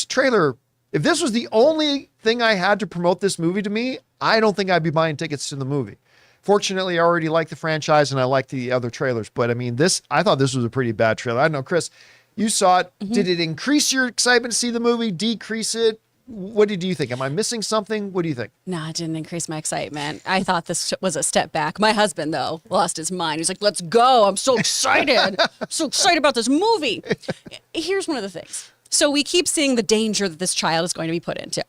trailer, if this was the only thing I had to promote this movie to me, I don't think I'd be buying tickets to the movie. Fortunately, I already like the franchise and I like the other trailers. But I mean, I thought this was a pretty bad trailer. I don't know, Chris, you saw it. Mm-hmm. Did it increase your excitement to see the movie, decrease it? What did you think? Am I missing something? What do you think? No, it didn't increase my excitement. I thought this was a step back. My husband, though, lost his mind. He's like, let's go. I'm so excited. I'm so excited about this movie. Here's one of the things. So we keep seeing the danger that this child is going to be put into.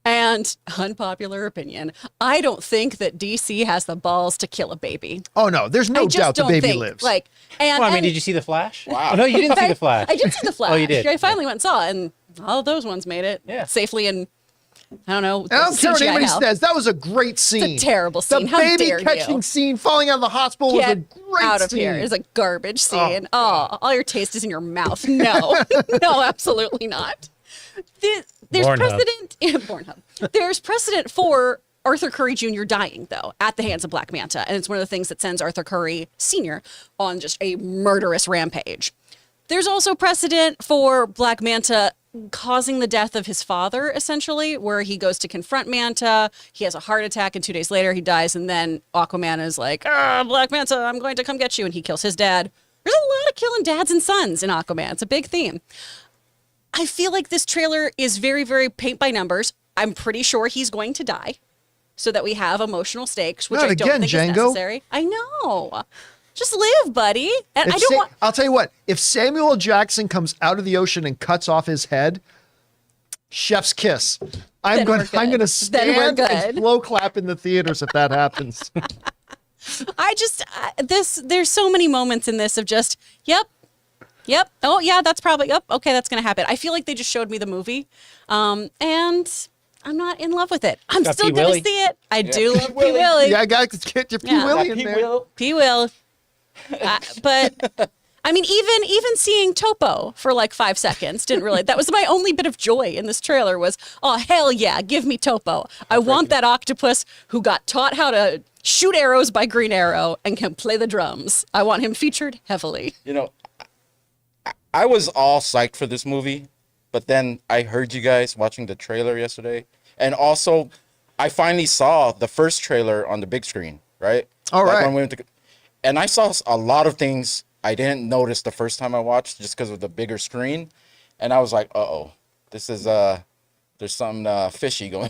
And unpopular opinion, I don't think that DC has the balls to kill a baby. Oh, no. There's no doubt the baby lives. Did you see The Flash? Wow. Oh, no, you didn't see The Flash. I did see The Flash. Oh, you did? I finally went and saw it, and all those ones made it safely and I don't know. I don't care what anybody hell. says. That was a great scene. It's a terrible scene. The How baby dare catching you? scene, falling out of the hospital was a Get great out of scene. here. It's a garbage scene. Oh, all your taste is in your mouth. No, no, absolutely not. There's precedent. Pornhub. There's precedent for Arthur Curry Jr. dying, though, at the hands of Black Manta. And it's one of the things that sends Arthur Curry Sr. on just a murderous rampage. There's also precedent for Black Manta causing the death of his father, essentially, where he goes to confront Manta. He has a heart attack, and 2 days later he dies. And then Aquaman is like, Black Manta, I'm going to come get you. And he kills his dad. There's a lot of killing dads and sons in Aquaman. It's a big theme. I feel like this trailer is very, very paint by numbers. I'm pretty sure he's going to die so that we have emotional stakes, which I don't think is necessary. I know. Just live, buddy. And I'll tell you what, if Samuel Jackson comes out of the ocean and cuts off his head, chef's kiss. I'm going to stand and slow clap in the theaters if that happens. There's so many moments in this of just, yep. Oh yeah, that's probably, okay, that's going to happen. I feel like they just showed me the movie. And I'm not in love with it. I'm still going to see it. I do love P. Willie. Yeah, I got to get your P. Willie in there. P. Will. But I mean, even seeing Topo for like 5 seconds didn't really. That was my only bit of joy in this trailer was, oh hell yeah, give me Topo. I want that octopus who got taught how to shoot arrows by Green Arrow and can play the drums. I want him featured heavily. You know, I was all psyched for this movie, but then I heard you guys watching the trailer yesterday, and also I finally saw the first trailer on the big screen. Right. All right. When we went to, and I saw a lot of things I didn't notice the first time I watched just because of the bigger screen. And I was like, this is, there's something fishy going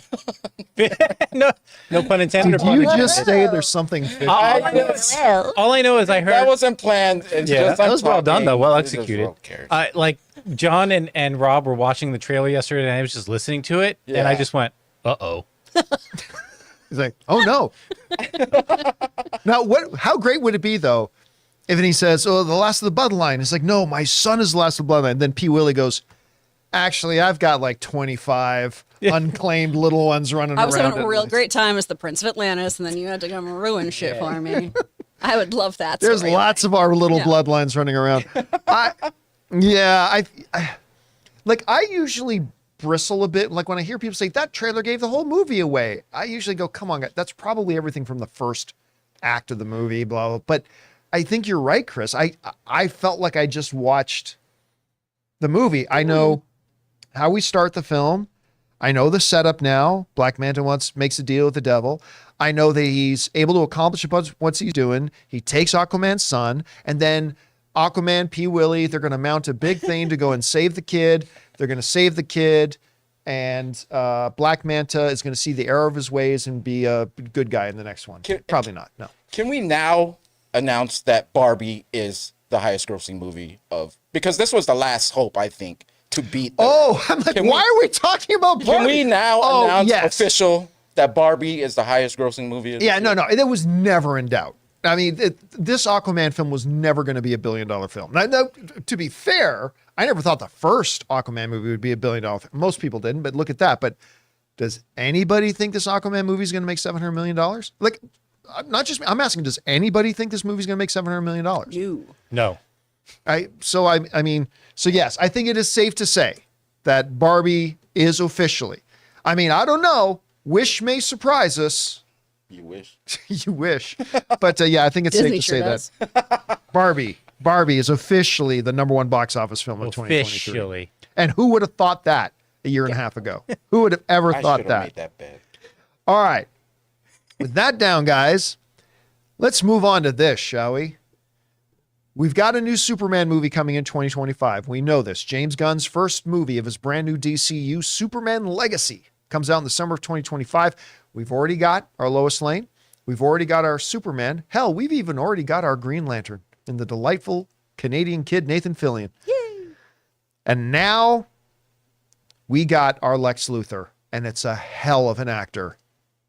on. No pun intended. Did you just say there's something fishy? All I know is I heard. That wasn't planned. It's just, that was well done, though. Well It's just, executed. who cares? Like, John and Rob were watching the trailer yesterday, and I was just listening to it, and I just went, uh-oh. He's like, oh no. Now, how great would it be though, if he says, oh, the last of the bloodline? It's like, no, my son is the last of the bloodline. Then P. Willie goes, actually, I've got like 25 unclaimed little ones running around. I was having a real great time as the Prince of Atlantis, and then you had to come ruin shit for me. I would love that. There's lots of our little bloodlines running around. I usually bristle a bit. Like when I hear people say that trailer gave the whole movie away, I usually go, come on, guys, that's probably everything from the first act of the movie, blah, blah. But I think you're right, Chris. I felt like I just watched the movie. I know how we start the film. I know the setup now. Black Manta makes a deal with the devil. I know that he's able to accomplish what he's doing. He takes Aquaman's son, and then Aquaman, P. Willie, they're going to mount a big thing to go and save the kid. They're going to save the kid, and Black Manta is going to see the error of his ways and be a good guy in the next one. Probably not, no. Can we now announce that Barbie is the highest grossing movie of... Because this was the last hope, I think, to beat... I'm like, why are we talking about Barbie? Can we now announce official that Barbie is the highest grossing movie of the year? No. It was never in doubt. I mean, this Aquaman film was never going to be $1 billion film. Now, to be fair, I never thought the first Aquaman movie would be $1 billion film. Most people didn't, but look at that. But does anybody think this Aquaman movie is going to make $700 million? Like, not just me. I'm asking, does anybody think this movie is going to make $700 million? No. So yes, I think it is safe to say that Barbie is officially. I mean, I don't know. Wish may surprise us. You wish. You wish. But I think it's Disney safe to say does. that Barbie is officially the #1 box office film of 2023. Officially. And who would have thought that a year and a half ago? Who would have ever thought I that? made that bet. All right. With that down, guys, let's move on to this, shall we? We've got a new Superman movie coming in 2025. We know this. James Gunn's first movie of his brand new DCU, Superman Legacy, comes out in the summer of 2025. We've already got our Lois Lane. We've already got our Superman. Hell, we've even already got our Green Lantern in the delightful Canadian kid, Nathan Fillion. Yay! And now we got our Lex Luthor, and it's a hell of an actor,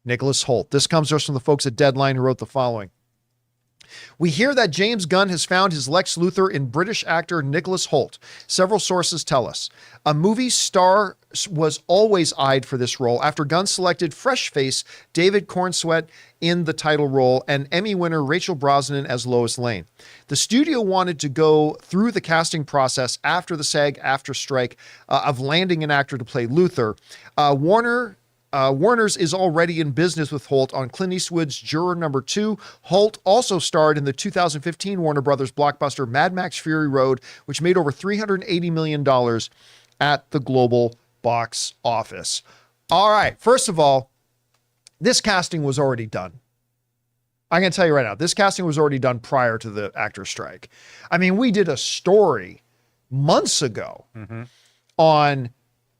Nicholas Hoult. This comes to us from the folks at Deadline who wrote the following. We hear that James Gunn has found his Lex Luthor in British actor Nicholas Hoult. Several sources tell us. A movie star was always eyed for this role after Gunn selected fresh face David Cornsweet in the title role and Emmy winner Rachel Brosnahan as Lois Lane. The studio wanted to go through the casting process after the SAG-AFTRA strike of landing an actor to play Luthor. Warner's is already in business with Hoult on Clint Eastwood's Juror Number 2. Hoult also starred in the 2015 Warner Brothers blockbuster Mad Max Fury Road, which made over $380 million at the global box office. All right, first of all, this casting was already done. I'm going to tell you right now, this casting was already done prior to the actor strike. I mean, we did a story months ago on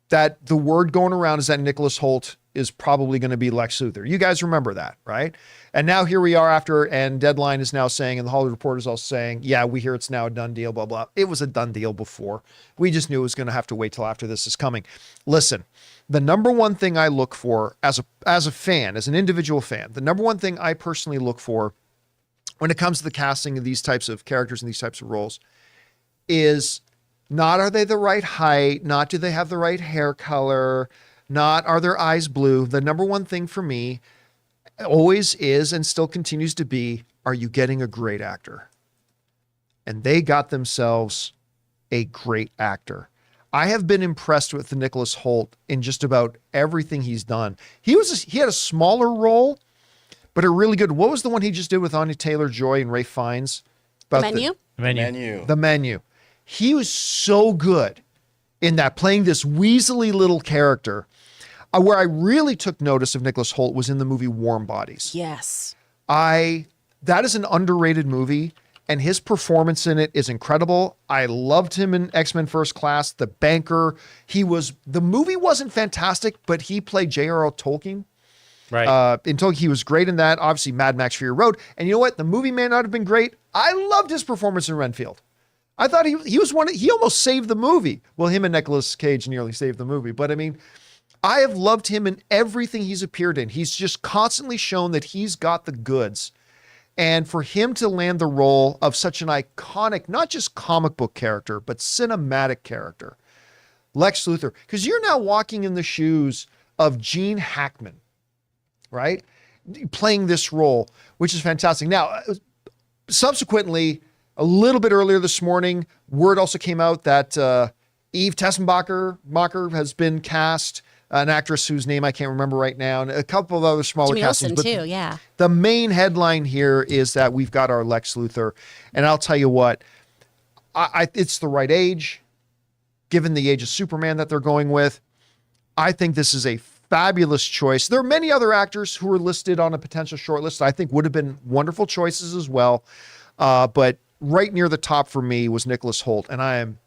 that. The word going around is that Nicholas Hoult is probably going to be Lex Luthor. You guys remember that, right? And now here we are after, and Deadline is now saying, and the Hollywood Reporter is also saying, yeah, we hear it's now a done deal, blah, blah. It was a done deal before. We just knew it was going to have to wait till after this is coming. Listen, the number one thing I look for as a fan, as an individual fan, the number one thing I personally look for when it comes to the casting of these types of characters and these types of roles is not are they the right height, not do they have the right hair color, not are their eyes blue. The number one thing for me always is and still continues to be, are you getting a great actor? And they got themselves a great actor. I have been impressed with the Nicholas Hoult in just about everything he's done. He had a smaller role, but a really good. What was the one he just did with Anya Taylor-Joy and Ralph Fiennes? The Menu? The Menu. He was so good in that, playing this weaselly little character. Where I really took notice of Nicholas Hoult was in the movie Warm Bodies. Yes. That is an underrated movie, and his performance in it is incredible. I loved him in X-Men First Class, The Banker. The movie wasn't fantastic, but he played J.R.R. Tolkien. Right. In Tolkien, he was great in that. Obviously, Mad Max Fury Road. And you know what? The movie may not have been great. I loved his performance in Renfield. I thought he was he almost saved the movie. Well, him and Nicolas Cage nearly saved the movie. But I mean, I have loved him in everything he's appeared in. He's just constantly shown that he's got the goods. And for him to land the role of such an iconic, not just comic book character, but cinematic character, Lex Luthor, because you're now walking in the shoes of Gene Hackman, right? Playing this role, which is fantastic. Now, subsequently, a little bit earlier this morning, word also came out that Eve Tessenbacher has been cast, an actress whose name I can't remember right now, and a couple of other smaller Jimmy castings. Olsen too, yeah. The main headline here is that we've got our Lex Luthor, and I'll tell you what, it's the right age, given the age of Superman that they're going with. I think this is a fabulous choice. There are many other actors who are listed on a potential shortlist I think would have been wonderful choices as well. But right near the top for me was Nicholas Hoult, and I am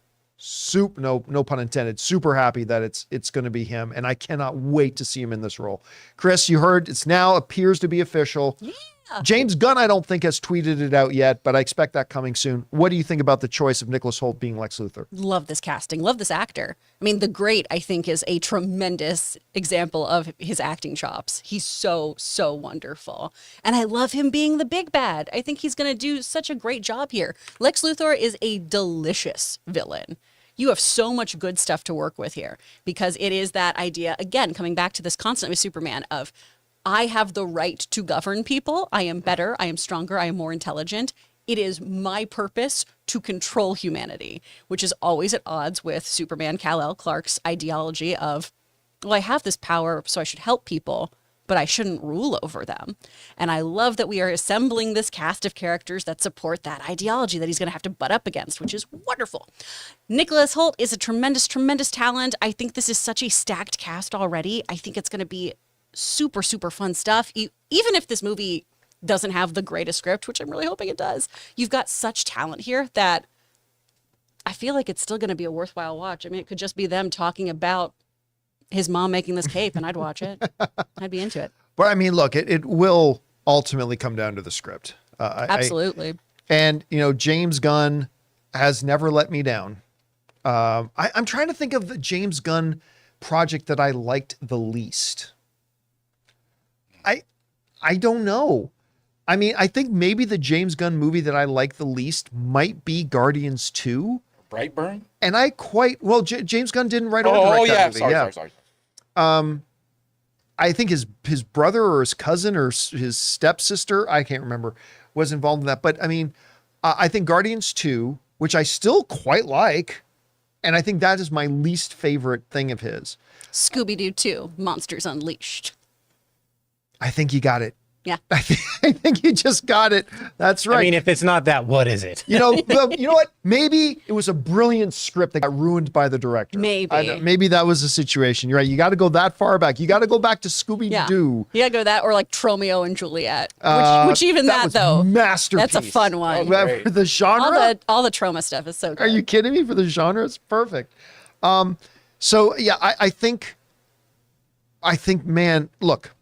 no pun intended, super happy that it's going to be him, and I cannot wait to see him in this role. Chris, you heard it's now appears to be official. Yeah. James Gunn, I don't think, has tweeted it out yet, but I expect that coming soon. What do you think about the choice of Nicholas Hoult being Lex Luthor? Love this casting. Love this actor. I mean, The Great, I think, is a tremendous example of his acting chops. He's so wonderful. And I love him being the big bad. I think he's going to do such a great job here. Lex Luthor is a delicious villain. You have so much good stuff to work with here because it is that idea, again, coming back to this concept with Superman of, I have the right to govern people. I am better. I am stronger. I am more intelligent. It is my purpose to control humanity, which is always at odds with Superman Kal-El Clark's ideology of, well, I have this power, so I should help people, but I shouldn't rule over them. And I love that we are assembling this cast of characters that support that ideology that he's going to have to butt up against, which is wonderful. Nicholas Hoult is a tremendous talent. I think this is such a stacked cast already. I think it's going to be super fun stuff. Even if this movie doesn't have the greatest script, which I'm really hoping it does, you've got such talent here that I feel like it's still going to be a worthwhile watch. I mean, it could just be them talking about his mom making this cape and I'd watch it. I'd be into it. But I mean, look, it will ultimately come down to the script. Absolutely. And, James Gunn has never let me down. I'm trying to think of the James Gunn project that I liked the least. I don't know. I mean, I think maybe the James Gunn movie that I like the least might be Guardians 2. Brightburn? And James Gunn didn't write or direct that movie. Sorry. I think his brother or his cousin or his stepsister, I can't remember, was involved in that. But I mean, I think Guardians 2, which I still quite like, and I think that is my least favorite thing of his. Scooby-Doo 2, Monsters Unleashed. I think you got it. Yeah. I think you just got it. That's right. I mean, if it's not that, what is it? You know what? Maybe it was a brilliant script that got ruined by the director. Maybe that was the situation. You're right. You got to go that far back. You got to go back to Scooby-Doo. Yeah. You got to go that or like Tromeo and Juliet, which even that though, masterpiece. that's a fun one. For the genre? All the Troma stuff is so good. Are you kidding me? For the genre, it's perfect. So yeah, I think, man, look,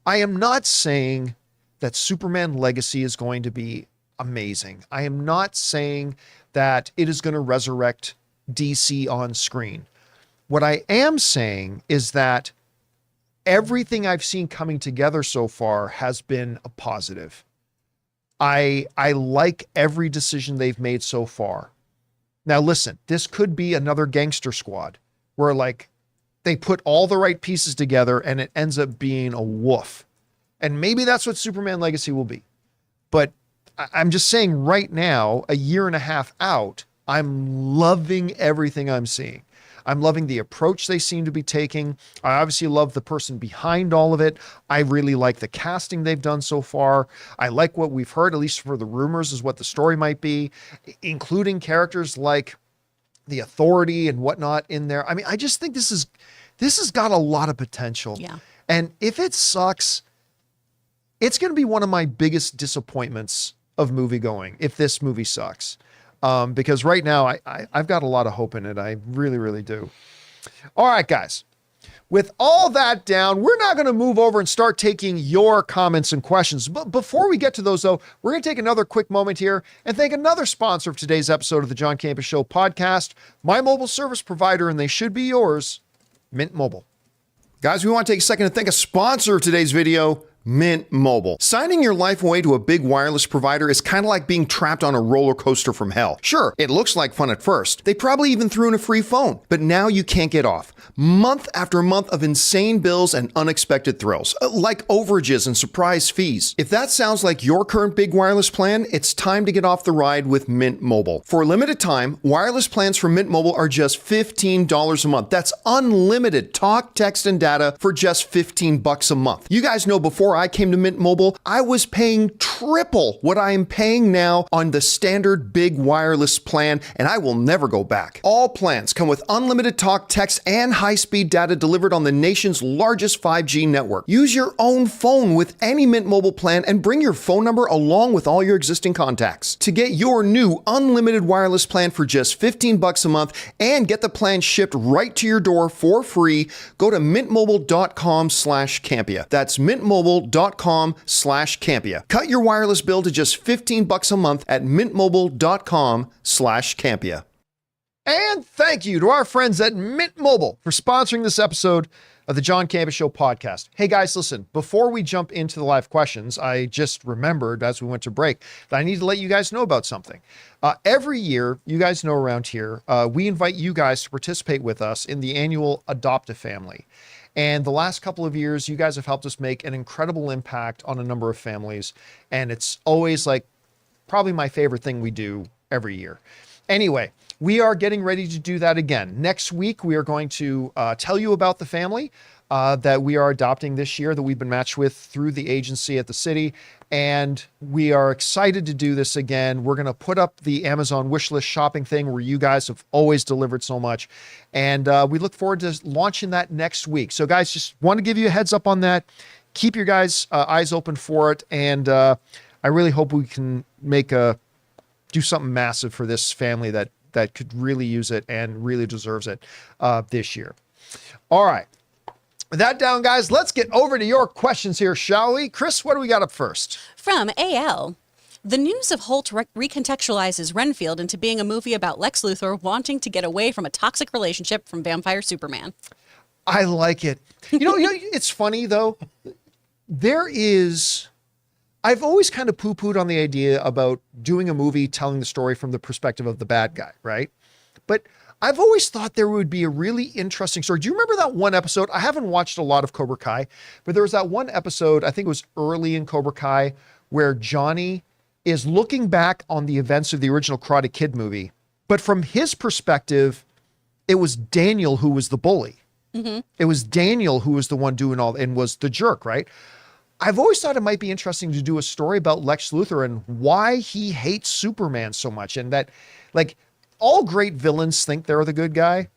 I am not saying that Superman Legacy is going to be amazing. I am not saying that it is going to resurrect DC on screen. What I am saying is that everything I've seen coming together so far has been a positive. I like every decision they've made so far. Now listen, this could be another Gangster Squad where like they put all the right pieces together and it ends up being a woof. And maybe that's what Superman Legacy will be. But I'm just saying right now, a year and a half out, I'm loving everything I'm seeing. I'm loving the approach they seem to be taking. I obviously love the person behind all of it. I really like the casting they've done so far. I like what we've heard, at least for the rumors, is what the story might be, including characters like the Authority and whatnot in there. I mean, I just think this has got a lot of potential. Yeah. And if it sucks, it's going to be one of my biggest disappointments of movie going if this movie sucks. Because right now I've got a lot of hope in it. I really, really do. All right, guys. With all that down, we're now going to move over and start taking your comments and questions. But before we get to those, though, we're going to take another quick moment here and thank another sponsor of today's episode of the John Campea Show podcast, my mobile service provider, and they should be yours, Mint Mobile. Guys, we want to take a second to thank a sponsor of today's video, Mint Mobile. Signing your life away to a big wireless provider is kind of like being trapped on a roller coaster from hell. Sure, it looks like fun at first. They probably even threw in a free phone, but now you can't get off. Month after month of insane bills and unexpected thrills, like overages and surprise fees. If that sounds like your current big wireless plan, it's time to get off the ride with Mint Mobile. For a limited time, wireless plans from Mint Mobile are just $15 a month. That's unlimited talk, text, and data for just $15 a month. You guys know before I came to Mint Mobile, I was paying triple what I am paying now on the standard big wireless plan, and I will never go back. All plans come with unlimited talk, text, and high-speed data delivered on the nation's largest 5G network. Use your own phone with any Mint Mobile plan and bring your phone number along with all your existing contacts. To get your new unlimited wireless plan for just $15 a month and get the plan shipped right to your door for free, go to mintmobile.com/Campea. That's mintmobile.com/Campea. Cut your wireless bill to just $15 a month at mintmobile.com/Campea. And thank you to our friends at Mint Mobile for sponsoring this episode of the John Campea Show podcast. Hey guys, listen, before we jump into the live questions, I just remembered as we went to break that I need to let you guys know about something. Every year, you guys know around here, we invite you guys to participate with us in the annual Adopt a Family. And the last couple of years, you guys have helped us make an incredible impact on a number of families. And it's always like probably my favorite thing we do every year. Anyway, we are getting ready to do that again. Next week, we are going to tell you about the family that we are adopting this year that we've been matched with through the agency at the city. And we are excited to do this again. We're going to put up the Amazon wishlist shopping thing where you guys have always delivered so much. And we look forward to launching that next week. So guys, just want to give you a heads up on that. Keep your guys' eyes open for it. And I really hope we can do something massive for this family that could really use it and really deserves it this year. All right. With that down, guys, let's get over to your questions here, shall we? Chris, what do we got up first? From AL. The news of Hoult recontextualizes Renfield into being a movie about Lex Luthor wanting to get away from a toxic relationship from Vampire Superman. I like it. You know, it's funny, though. I've always kind of poo-pooed on the idea about doing a movie telling the story from the perspective of the bad guy, right? But I've always thought there would be a really interesting story. Do you remember that one episode? I haven't watched a lot of Cobra Kai, but there was that one episode, I think it was early in Cobra Kai, where Johnny is looking back on the events of the original Karate Kid movie. But from his perspective, it was Daniel who was the bully. Mm-hmm. It was Daniel who was the one doing all and was the jerk, right? I've always thought it might be interesting to do a story about Lex Luthor and why he hates Superman so much. And that, like, all great villains think they're the good guy.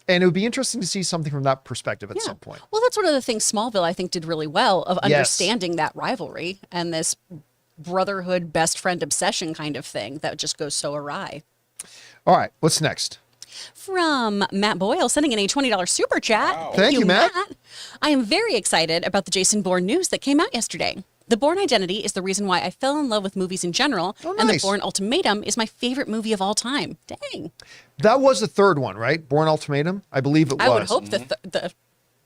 And it would be interesting to see something from that perspective at some point. Well, that's one of the things Smallville, I think, did really well of understanding that rivalry and this brotherhood, best friend obsession kind of thing that just goes so awry. All right, what's next? From Matt Boyle, sending in a $20 super chat. Wow. Thank you, Matt. I am very excited about the Jason Bourne news that came out yesterday. The Bourne Identity is the reason why I fell in love with movies in general, and the Bourne Ultimatum is my favorite movie of all time. Dang. That was the third one, right? Bourne Ultimatum? I believe it was. I would hope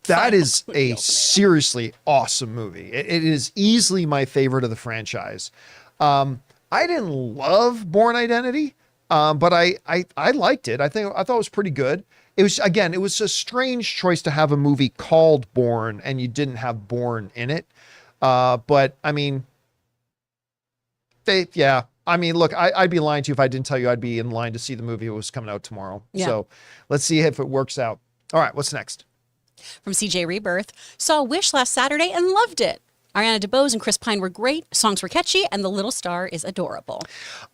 that is a seriously awesome movie. It is easily my favorite of the franchise. I didn't love Bourne Identity, but I liked it. I thought it was pretty good. It was a strange choice to have a movie called Bourne and you didn't have Bourne in it. But I mean, look, I'd be lying to you if I didn't tell you I'd be in line to see the movie. It was coming out tomorrow. Yeah. So let's see if it works out. All right. What's next? From CJ Rebirth, saw Wish last Saturday and loved it. Ariana DeBose and Chris Pine were great. Songs were catchy, and the little star is adorable.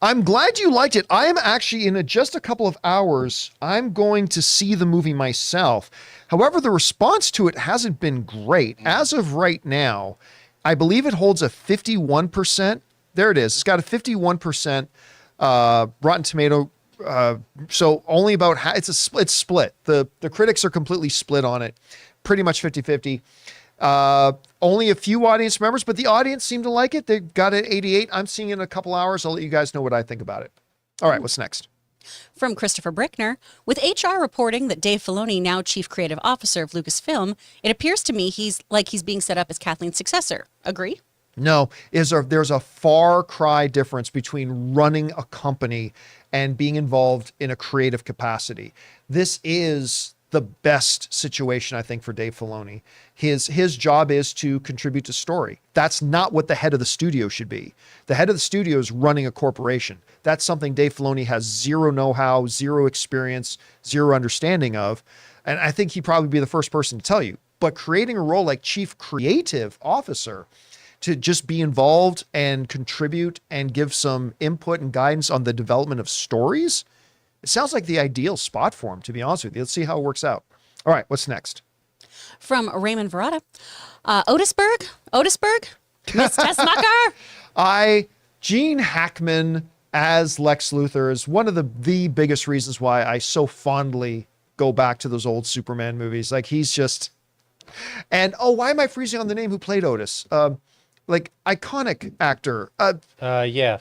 I'm glad you liked it. I am actually, in just a couple of hours, I'm going to see the movie myself. However, the response to it hasn't been great. As of right now, I believe it holds a 51%. There it is. It's got a 51% Rotten Tomato. So only about it's split. The critics are completely split on it. Pretty much 50-50. Only a few audience members, but the audience seemed to like it. They got it 88. I'm seeing it in a couple hours. I'll let you guys know what I think about it. All right, what's next? From Christopher Brickner, with HR reporting that Dave Filoni, now Chief Creative Officer of Lucasfilm, it appears to me he's being set up as Kathleen's successor. Agree? No, there's a far cry difference between running a company and being involved in a creative capacity. This is the best situation, I think, for Dave Filoni. His job is to contribute to story. That's not what the head of the studio should be. The head of the studio is running a corporation. That's something Dave Filoni has zero know-how, zero experience, zero understanding of. And I think he'd probably be the first person to tell you. But creating a role like Chief Creative Officer, to just be involved and contribute and give some input and guidance on the development of stories, it sounds like the ideal spot for him, to be honest with you. Let's see how it works out. All right, what's next? From Raymond Verrata, Otisburg, Miss Tessmacher. Gene Hackman as Lex Luthor is one of the biggest reasons why I so fondly go back to those old Superman movies. Like, he's just, and why am I freezing on the name who played Otis? Like, iconic actor. Yeah.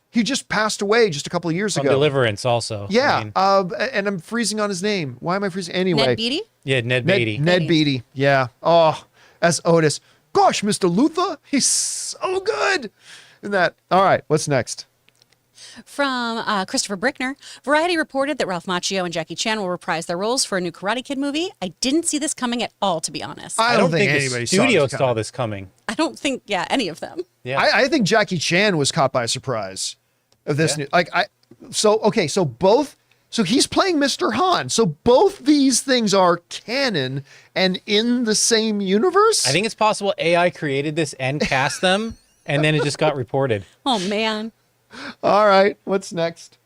He just passed away just a couple of years From ago. Deliverance also. Yeah. I mean, And I'm freezing on his name. Why am I freezing? Anyway. Ned Beatty? yeah, Ned Beatty. Ned Beatty. Yeah. Oh, as Otis. Gosh, Mr. Luthor, he's so good in that. All right. What's next? From Christopher Brickner, Variety reported that Ralph Macchio and Jackie Chan will reprise their roles for a new Karate Kid movie. I didn't see this coming at all, to be honest. I don't think the anybody studio saw saw this coming. I don't think, any of them. Yeah. I think Jackie Chan was caught by surprise of this Yeah. new. So he's playing Mr. Han. So both these things are canon and in the same universe. I think it's possible AI created this and cast them, and then it just got reported. Oh, man. All right. What's next?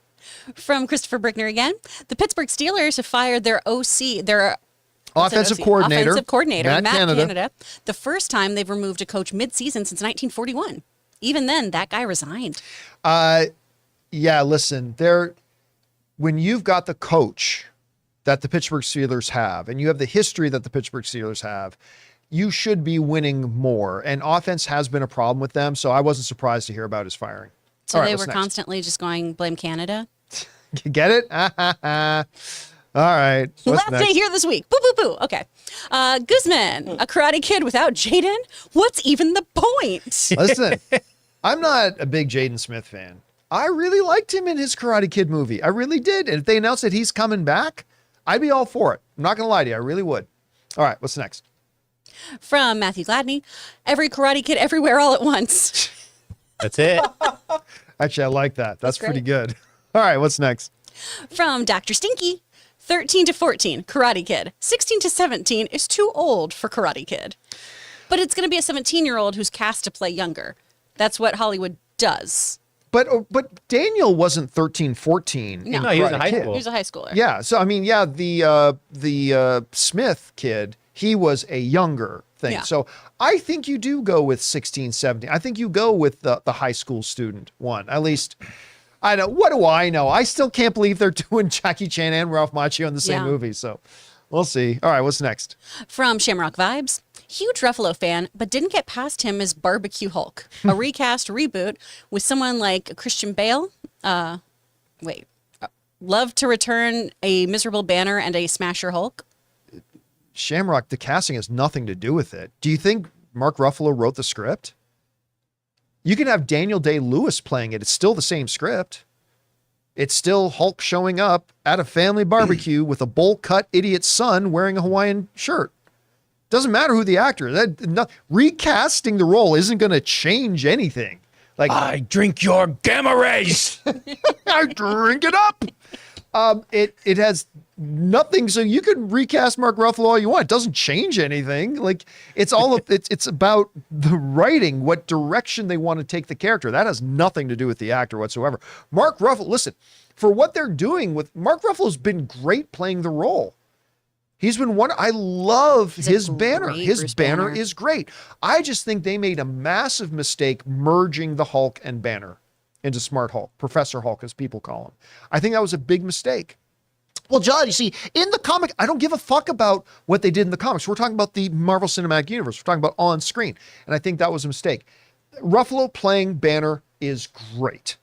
From Christopher Brickner again, the Pittsburgh Steelers have fired their OC, Offensive coordinator, Matt Canada. Canada, the first time they've removed a coach mid-season since 1941. Even then, that guy resigned. Yeah, listen, when you've got the coach that the Pittsburgh Steelers have, and you have the history that the Pittsburgh Steelers have, you should be winning more. And offense has been a problem with them, so I wasn't surprised to hear about his firing. So All right, they what's were next? constantly just going, blame Canada. Get it? All right. What's Last next? day here this week. Boo, boo, boo. Okay. Guzman, a Karate Kid without Jaden? What's even the point? Listen, I'm not a big Jaden Smith fan. I really liked him in his Karate Kid movie. I really did. And if they announced that he's coming back, I'd be all for it. I'm not going to lie to you. I really would. All right. What's next? From Matthew Gladney, every Karate Kid everywhere all at once. That's it. Actually, I like that. That's great. pretty good. All right. What's next? From Dr. Stinky, 13 to 14, Karate Kid. 16 to 17 is too old for Karate Kid. But it's going to be a 17-year-old who's cast to play younger. That's what Hollywood does. But Daniel wasn't 13, 14. No. in No, he was Karate in high Kid. school. He was a high schooler. Yeah. So, I mean, yeah, the Smith kid, he was a younger thing. Yeah. So I think you do go with 16, 17. I think you go with the high school student one. At least, I know. What do I know? I still can't believe they're doing Jackie Chan and Ralph Macchio in the same Yeah. movie. So we'll see. All right. What's next? From Shamrock Vibes, huge Ruffalo fan, but didn't get past him as Barbecue Hulk. A recast reboot with someone like Christian Bale. Love to return a miserable Banner and a Smasher Hulk. Shamrock, the casting has nothing to do with it. Do you think Mark Ruffalo wrote the script? You can have Daniel Day-Lewis playing it. It's still the same script. It's still Hulk showing up at a family barbecue with a bowl-cut idiot son wearing a Hawaiian shirt. Doesn't matter who the actor is. Recasting the role isn't going to change anything. Like, I drink your gamma rays. I drink it up. It has nothing. So you can recast Mark Ruffalo all you want. It doesn't change anything. Like, it's all it's about the writing, what direction they want to take the character. That has nothing to do with the actor whatsoever. Mark Ruffalo, listen, for what they're doing with Mark Ruffalo's been great playing the role. He's been one. I love his Banner. His Bruce Banner Banner is great. I just think they made a massive mistake merging the Hulk and Banner into Smart Hulk, Professor Hulk, as people call him. I think that was a big mistake. Well, John, you see, in the comic, I don't give a fuck about what they did in the comics. We're talking about the Marvel Cinematic Universe. We're talking about on screen. And I think that was a mistake. Ruffalo playing Banner is great.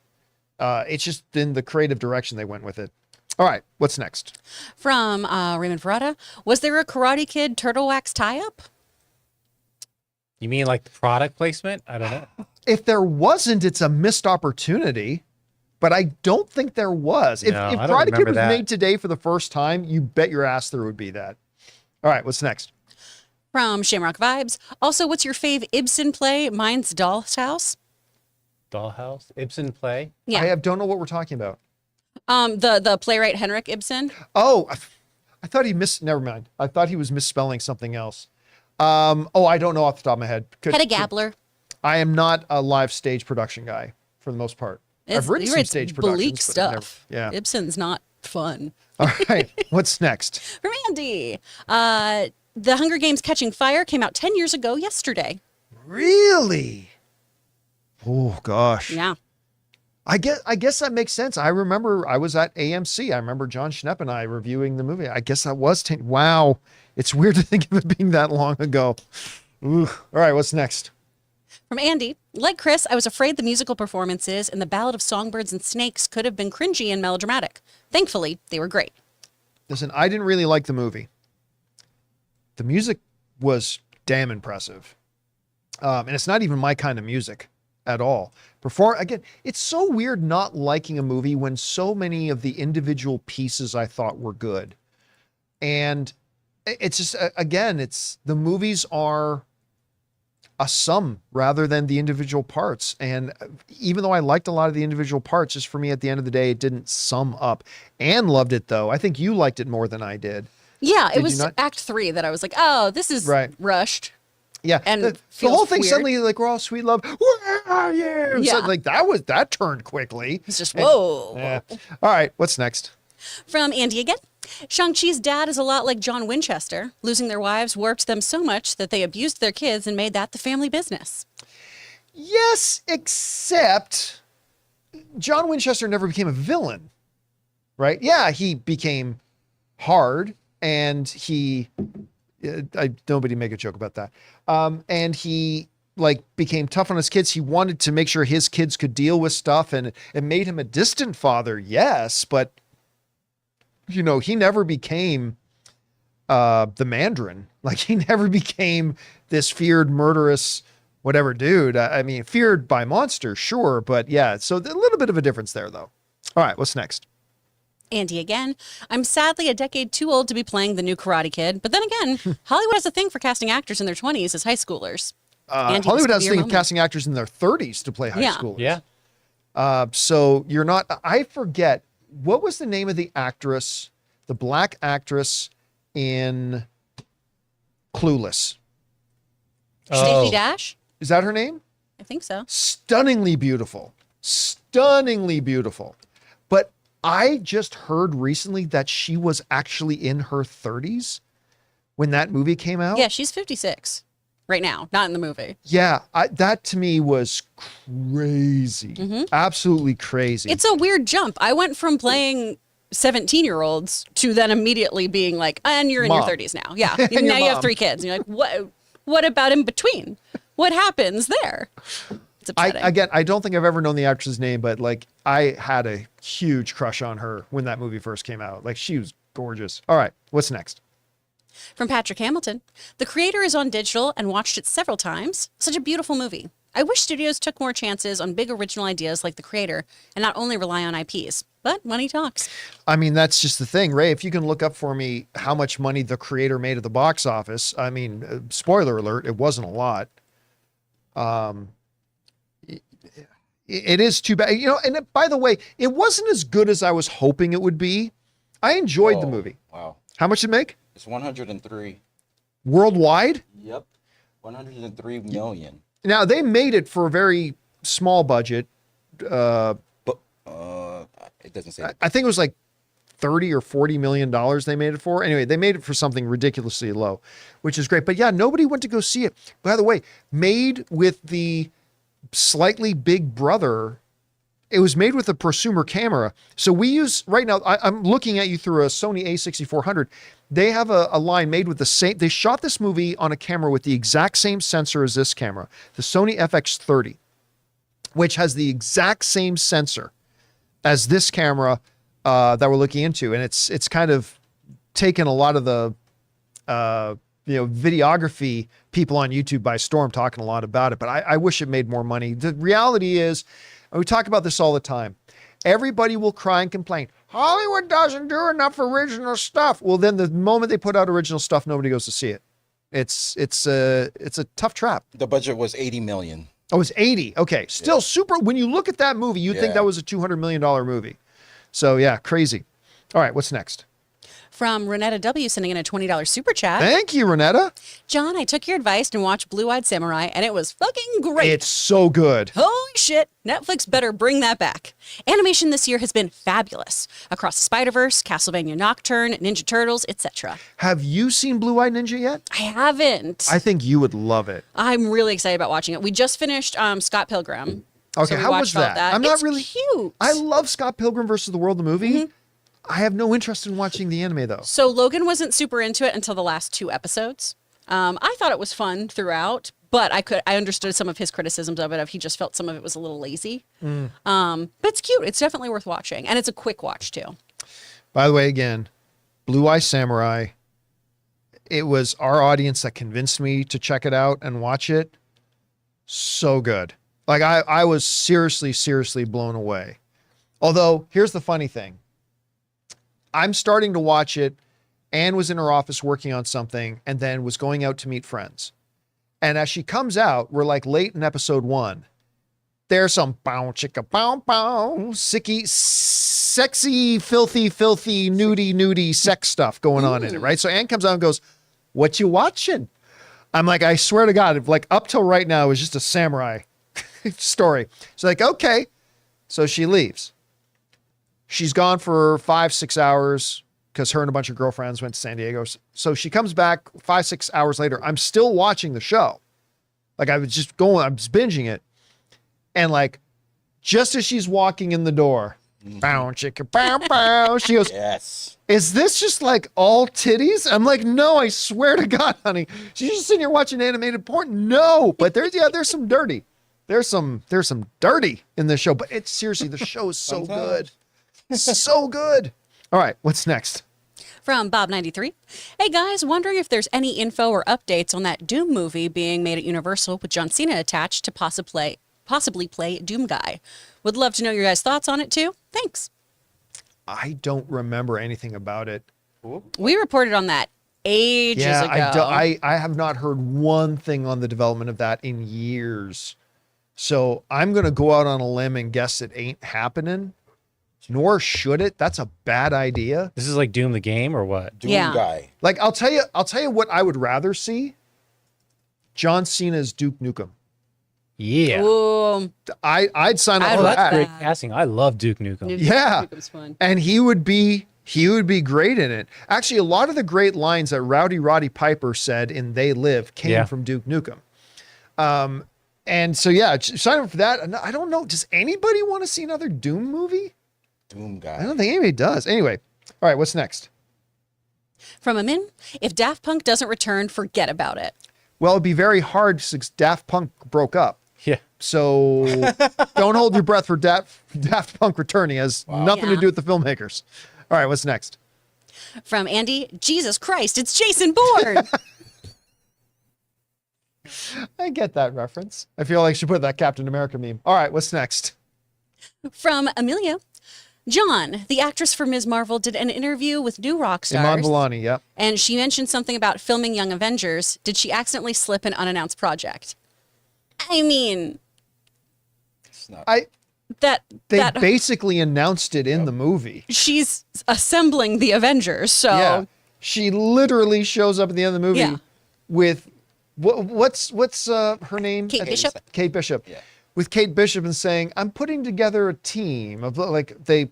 It's just in the creative direction they went with it. All right, what's next? From Raymond Ferrata, was there a Karate Kid Turtle Wax tie-up? You mean like the product placement? I don't know. If there wasn't, it's a missed opportunity. But I don't think there was. If No, I don't Karate Kid remember was that. made today for the first time, you bet your ass there would be that. All right, what's next? From Shamrock Vibes, also, what's your fave Ibsen play? Mine's Doll's House. Dollhouse, Ibsen play. Yeah. Don't know what we're talking about. The playwright Henrik Ibsen. Oh, I thought never mind. I thought he was misspelling something else. I don't know off the top of my head. Hedda Gabler. I am not a live stage production guy for the most part. I've written some stage productions. Bleak but I've never- stuff. yeah. Ibsen's not fun. All right. What's next? From Andy, The Hunger Games Catching Fire came out 10 years ago yesterday. Really? Oh gosh. Yeah. I guess that makes sense. I remember I was at AMC. I remember John Schnepp and I reviewing the movie. I guess that was 10. Wow. It's weird to think of it being that long ago. Ooh. All right. What's next? From Andy, like Chris, I was afraid the musical performances in The Ballad of Songbirds and Snakes could have been cringy and melodramatic. Thankfully, they were great. Listen, I didn't really like the movie. The music was damn impressive. And it's not even my kind of music at all. Again, it's so weird not liking a movie when so many of the individual pieces I thought were good. And it's just, again, the movies are a sum rather than the individual parts. And even though I liked a lot of the individual parts, just for me at the end of the day, it didn't sum up. Anne loved it though. I think you liked it more than I did. Yeah, Did it was you not? Act 3 that I was like, oh, this is Right. rushed. Yeah. And the feels whole thing weird. suddenly like, we're all sweet love. Where are you? Yeah. So, like that turned quickly. It's just, whoa. Yeah. All right. What's next? From Andy again. Shang-Chi's dad is a lot like John Winchester. Losing their wives warped them so much that they abused their kids and made that the family business. Yes, except John Winchester never became a villain, right? Yeah, he became hard and nobody make a joke about that. And he became tough on his kids. He wanted to make sure his kids could deal with stuff, and it made him a distant father. Yes, but he never became the Mandarin. Like he never became this feared, murderous, whatever dude. I mean, feared by monsters, sure, but yeah. So a little bit of a difference there, though. All right, what's next? Andy again. I'm sadly a decade too old to be playing the new Karate Kid, but then again, Hollywood has a thing for casting actors in their 20s as high schoolers. Andy, Hollywood this has could a be thing your of casting actors in their 30s to play high Yeah. schoolers. Yeah. So you're not. I forget what was the name of the actress, the black actress in Clueless. Stacey Dash? Is that her name? I think so. Stunningly beautiful. Stunningly beautiful. But I just heard recently that she was actually in her 30s when that movie came out. Yeah, she's 56 right now, not in the movie. Yeah, that to me was crazy. Absolutely crazy. It's a weird jump. I went from playing 17-year-olds to then immediately being like, and you're in Mom. your 30s now. Yeah. And now your you have mom. 3 kids. And you're like, what about in between? What happens there? It's upsetting. I don't think I've ever known the actress's name, but I had a huge crush on her when that movie first came out. She was gorgeous. All right, what's next? From Patrick Hamilton. The creator is on digital and watched it several times. Such a beautiful movie. I wish studios took more chances on big original ideas like the creator and not only rely on IPs. But money talks. I mean, that's just the thing, Ray. If you can look up for me how much money the creator made at the box office, I mean, spoiler alert, it wasn't a lot. It is too bad. And by the way, it wasn't as good as I was hoping it would be. I enjoyed the movie. Wow. How much did it make? It's 103. Worldwide? Yep. 103 million. Now, they made it for a very small budget. But it doesn't say. I think it was like 30 or 40 million dollars they made it for. Anyway, they made it for something ridiculously low, which is great. But yeah, nobody went to go see it. By the way, made with the slightly Big Brother. It was made with a prosumer camera. So we use right now, I'm looking at you through a Sony A6400. They have a line made with the same. They shot this movie on a camera with the exact same sensor as this camera, the Sony FX30, which has the exact same sensor as this camera that we're looking into, and it's kind of taken a lot of the videography people on YouTube by storm, talking a lot about it. But I wish it made more money. The reality is, and we talk about this all the time, everybody will cry and complain, Hollywood doesn't do enough original stuff. Well, then the moment they put out original stuff, nobody goes to see it. It's a tough trap. The budget was 80 million. Oh, it's 80. Okay. Still super. When you look at that movie, you'd think that was a $200 million movie. So yeah, crazy. All right. What's next? From Renetta W. sending in a $20 super chat. Thank you, Renetta. John, I took your advice and watched Blue-Eyed Samurai, and it was fucking great. It's so good. Holy shit. Netflix better bring that back. Animation this year has been fabulous. Across the Spider-Verse, Castlevania Nocturne, Ninja Turtles, etc. Have you seen Blue-Eyed Ninja yet? I haven't. I think you would love it. I'm really excited about watching it. We just finished Scott Pilgrim. Okay, so we how was watched all that? I'm not it's really cute. I love Scott Pilgrim versus the World, the movie. I have no interest in watching the anime though. So Logan wasn't super into it until the last 2 episodes. I thought it was fun throughout, but I understood some of his criticisms of it. He just felt some of it was a little lazy. But it's cute. It's definitely worth watching, and it's a quick watch too. By the way, again, Blue Eye Samurai. It was our audience that convinced me to check it out and watch it. So good. Like I was seriously blown away. Although here's the funny thing. I'm starting to watch it. Anne was in her office working on something and then was going out to meet friends. And as she comes out, we're like late in episode 1. There's some bow chicka bow bow, sicky, sexy, filthy, nudie sex stuff going on in it, right? So Anne comes out and goes, "What you watching?" I'm like, I swear to God, like up till right now, it was just a samurai story. She's like, okay. So she leaves. She's gone for 5-6 hours because her and a bunch of girlfriends went to San Diego. So she comes back 5-6 hours later. I'm still watching the show. Like I was binging it. And like, just as she's walking in the door, bow, chicka, bow, bow, she goes, Yes. "Is this just like all titties?" I'm like, "No, I swear to God, honey. She's just sitting here watching animated porn." No, but there's some dirty. There's some dirty in this show, but it's seriously, the show is so good. So good. All right, what's next? From Bob93. Hey guys, wondering if there's any info or updates on that Doom movie being made at Universal with John Cena attached to possibly play Doom Guy. Would love to know your guys' thoughts on it too. Thanks. I don't remember anything about it. We reported on that ages ago. I have not heard one thing on the development of that in years. So I'm going to go out on a limb and guess it ain't happening. Nor should it. That's a bad idea. This is like Doom the game or what? Doom Yeah. Guy. Like I'll tell you what I would rather see. John Cena's Duke Nukem. Yeah. Ooh, I'd sign up I'd for love that. Great casting. I love Duke Nukem. Yeah. Nukem's fun. And he would be great in it. Actually, a lot of the great lines that Roddy Piper said in They Live came from Duke Nukem. And so yeah, sign up for that. And I don't know, does anybody want to see another Doom movie? Doom Guy. I don't think anybody does. Anyway, all right, what's next? From Amin, if Daft Punk doesn't return, forget about it. Well, it'd be very hard since Daft Punk broke up. Yeah. So don't hold your breath for Daft Punk returning. It has nothing to Yeah. do with the filmmakers. All right, what's next? From Andy, Jesus Christ, it's Jason Bourne. I get that reference. I feel like I should put that Captain America meme. All right, what's next? From Amelia, John, the actress for Ms. Marvel, did an interview with New Rock Iman Stars, Vellani, yep. and she mentioned something about filming Young Avengers. Did she accidentally slip an unannounced project? I mean, It's not. They basically announced it in the movie. she's assembling the Avengers, so Yeah. She literally shows up at the end of the movie Yeah. with what's her name? Kate Bishop. Kate Bishop. Yeah. With Kate Bishop and saying, "I'm putting together a team of like they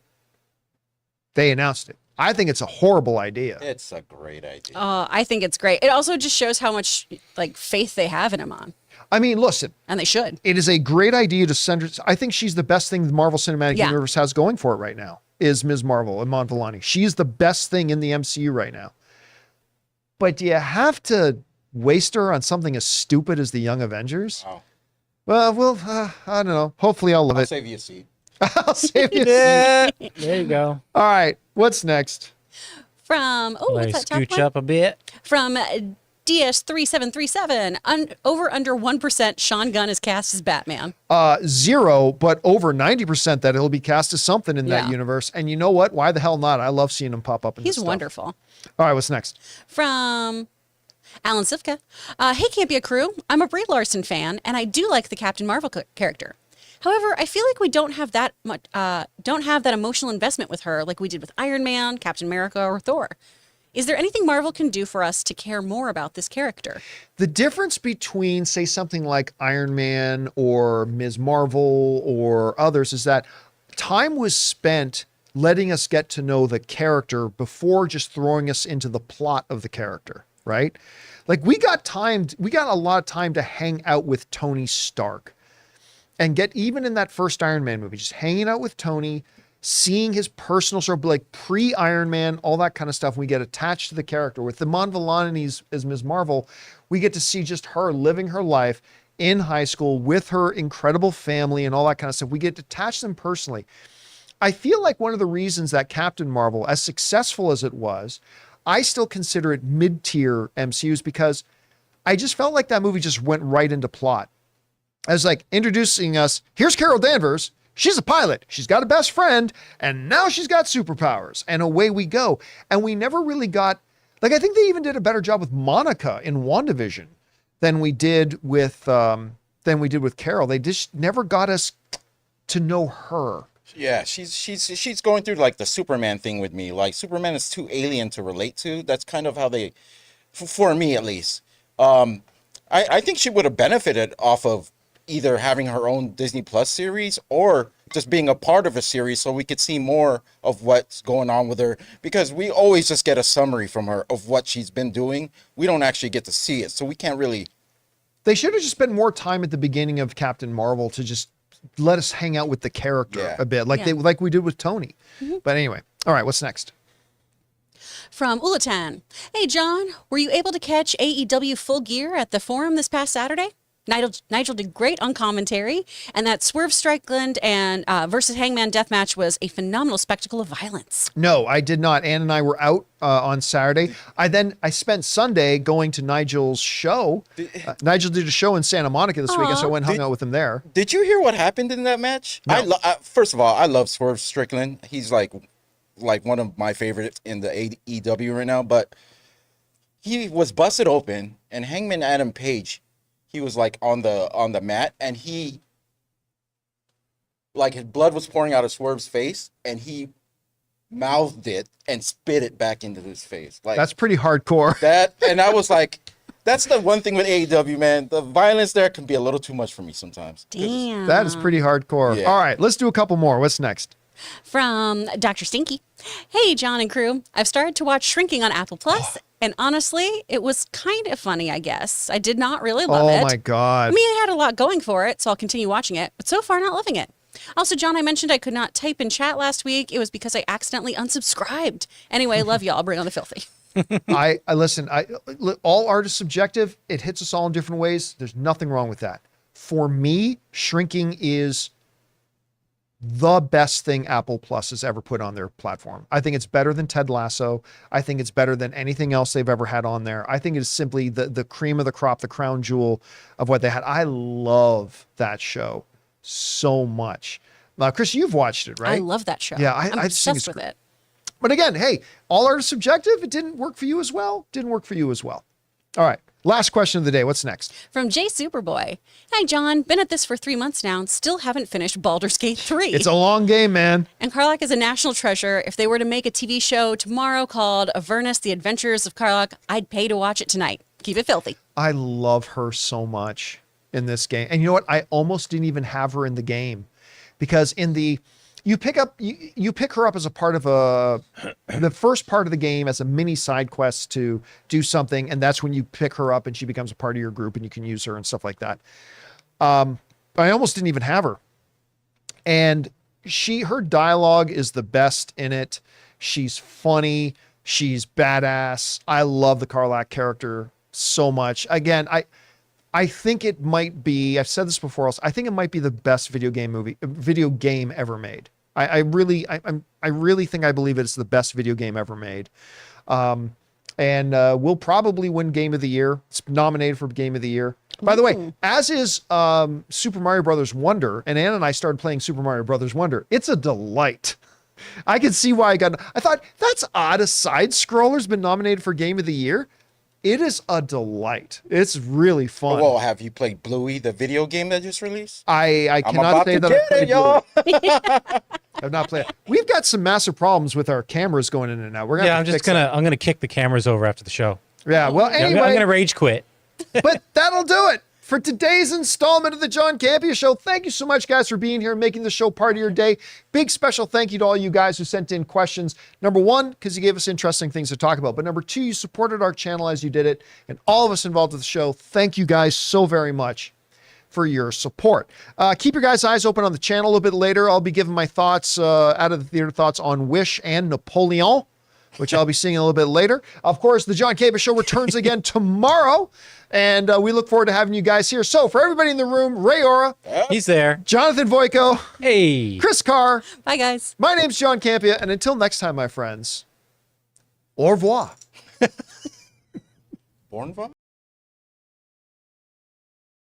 announced it." I think it's a horrible idea. It's a great idea. I think it's great. It also just shows how much like faith they have in Iman, I mean, listen, and they should. it is a great idea to send her. I think she's the best thing the Marvel Cinematic Yeah. Universe has going for it right now is Ms. Marvel, Iman Vellani. She's the best thing in the MCU right now. But do you have to waste her on something as stupid as the Young Avengers? Oh. Well, I don't know. Hopefully I'll love I'll it. save you a seat. I'll save you. Yeah, there you go. All right, what's next? From Like what's that top scooch one? up a bit. From DS3737, over under 1%. Sean Gunn is cast as Batman. 0, but over 90% that he'll be cast as something in that Yeah. universe. And you know what? Why the hell not? I love seeing him pop up in this He's stuff. wonderful. All right, what's next? From Alan Sivka. Hey, Campea crew. I'm a Brie Larson fan, and I do like the Captain Marvel character. However, I feel like we don't have that much, don't have that emotional investment with her like we did with Iron Man, Captain America, or Thor. Is there anything Marvel can do for us to care more about this character? The difference between, say, something like Iron Man or Ms. Marvel or others is that time was spent letting us get to know the character before just throwing us into the plot of the character, right? Like we got a lot of time to hang out with Tony Stark and get, even in that first Iron Man movie, just hanging out with Tony, seeing his personal sort of like pre-Iron Man, all that kind of stuff. We get attached to the character. With the Iman Vellani as Ms. Marvel, we get to see just her living her life in high school with her incredible family and all that kind of stuff. We get to attach them personally. I feel like one of the reasons that Captain Marvel, as successful as it was, I still consider it mid-tier MCUs because I just felt like that movie just went right into plot. As like introducing us, here's Carol Danvers. She's a pilot. She's got a best friend, and now she's got superpowers, and away we go. And we never really got, like, I think they even did a better job with Monica in WandaVision than we did with Carol. They just never got us to know her. Yeah, she's going through like the Superman thing with me. Like Superman is too alien to relate to. That's kind of how they, for me at least. I think she would have benefited off of either having her own Disney Plus series or just being a part of a series so we could see more of what's going on with her, because we always just get a summary from her of what she's been doing. We don't actually get to see it, so we can't really. They should have just spent more time at the beginning of Captain Marvel to just let us hang out with the character a bit, like like we did with Tony. But anyway, all right, what's next? From Ulatan. Hey, John, were you able to catch AEW Full Gear at the Forum this past Saturday? Nigel did great on commentary, and that Swerve Strickland and versus Hangman death match was a phenomenal spectacle of violence. No, I did not. Ann and I were out on Saturday. I spent Sunday going to Nigel's show. Nigel did a show in Santa Monica this weekend, so I went and hung out with him there. Did you hear what happened in that match? No. First of all, I love Swerve Strickland. He's like one of my favorites in the AEW right now. But he was busted open, and Hangman Adam Page, he was like on the mat, and he, like, his blood was pouring out of Swerve's face, and he mouthed it and spit it back into his face. Like, that's pretty hardcore. And I was like, that's the one thing with AEW, man. The violence there can be a little too much for me sometimes. Damn. That is pretty hardcore. Yeah. All right, let's do a couple more. What's next? From Dr. Stinky. Hey, John and crew. I've started to watch Shrinking on Apple Plus, and honestly, it was kind of funny, I guess. I did not really love it. Oh my God. I mean, it had a lot going for it, so I'll continue watching it, but so far not loving it. Also, John, I mentioned I could not type in chat last week. It was because I accidentally unsubscribed. Anyway, love y'all. Bring on the filthy. I listen, all art is subjective. It hits us all in different ways. There's nothing wrong with that. For me, Shrinking is the best thing Apple Plus has ever put on their platform. I think it's better than Ted Lasso. I think it's better than anything else they've ever had on there. I think it's simply the cream of the crop, the crown jewel of what they had. I love that show so much. Chris, you've watched it, right? I love that show. Yeah, I'm I just think obsessed it's with it. But again, hey, all art is subjective. It didn't work for you as well. Didn't work for you as well. All right. Last question of the day. What's next? From Jay Superboy. Hi, John. Been at this for 3 months now and still haven't finished Baldur's Gate 3. It's a long game, man. And Karlach is a national treasure. If they were to make a TV show tomorrow called Avernus, The Adventures of Karlach, I'd pay to watch it tonight. Keep it filthy. I love her so much in this game. And you know what? I almost didn't even have her in the game because you pick her up as a part of the first part of the game as a mini side quest to do something, and that's when you pick her up and she becomes a part of your group and you can use her and stuff like that. I almost didn't even have her, and her dialogue is the best in it. She's funny, she's badass. I love the Karlach character so much. Again, I think it might be, I've said this before also, I think it might be the best video game ever made. I really think, I believe it's the best video game ever made. And will probably win Game of the Year. It's nominated for Game of the Year. By the way, as is Super Mario Brothers Wonder, and Anna and I started playing Super Mario Brothers Wonder. It's a delight. I can see why I thought, that's odd. A side scroller's been nominated for Game of the Year. It is a delight. It's really fun. Well, have you played Bluey, the video game that just released? I cannot say that I've played y'all. I've not played. We've got some massive problems with our cameras going in and out. We're gonna I'm gonna kick the cameras over after the show. Yeah. Well, anyway, I'm gonna rage quit. But that'll do it for today's installment of the John Campea Show. Thank you so much, guys, for being here and making the show part of your day. Big special thank you to all you guys who sent in questions. Number one, because you gave us interesting things to talk about. But number two, you supported our channel as you did it. And all of us involved with the show, thank you guys so very much for your support. Keep your guys' eyes open on the channel a little bit later. I'll be giving my thoughts, out of the theater thoughts on Wish and Napoleon, which I'll be seeing a little bit later. Of course, the John Campea Show returns again tomorrow, and we look forward to having you guys here. So for everybody in the room, Ray Ora, he's there. Jonathan Voico, Hey, Chris Carr. Bye, guys. My name's John Campea, and until next time, my friends, au revoir. Bourne?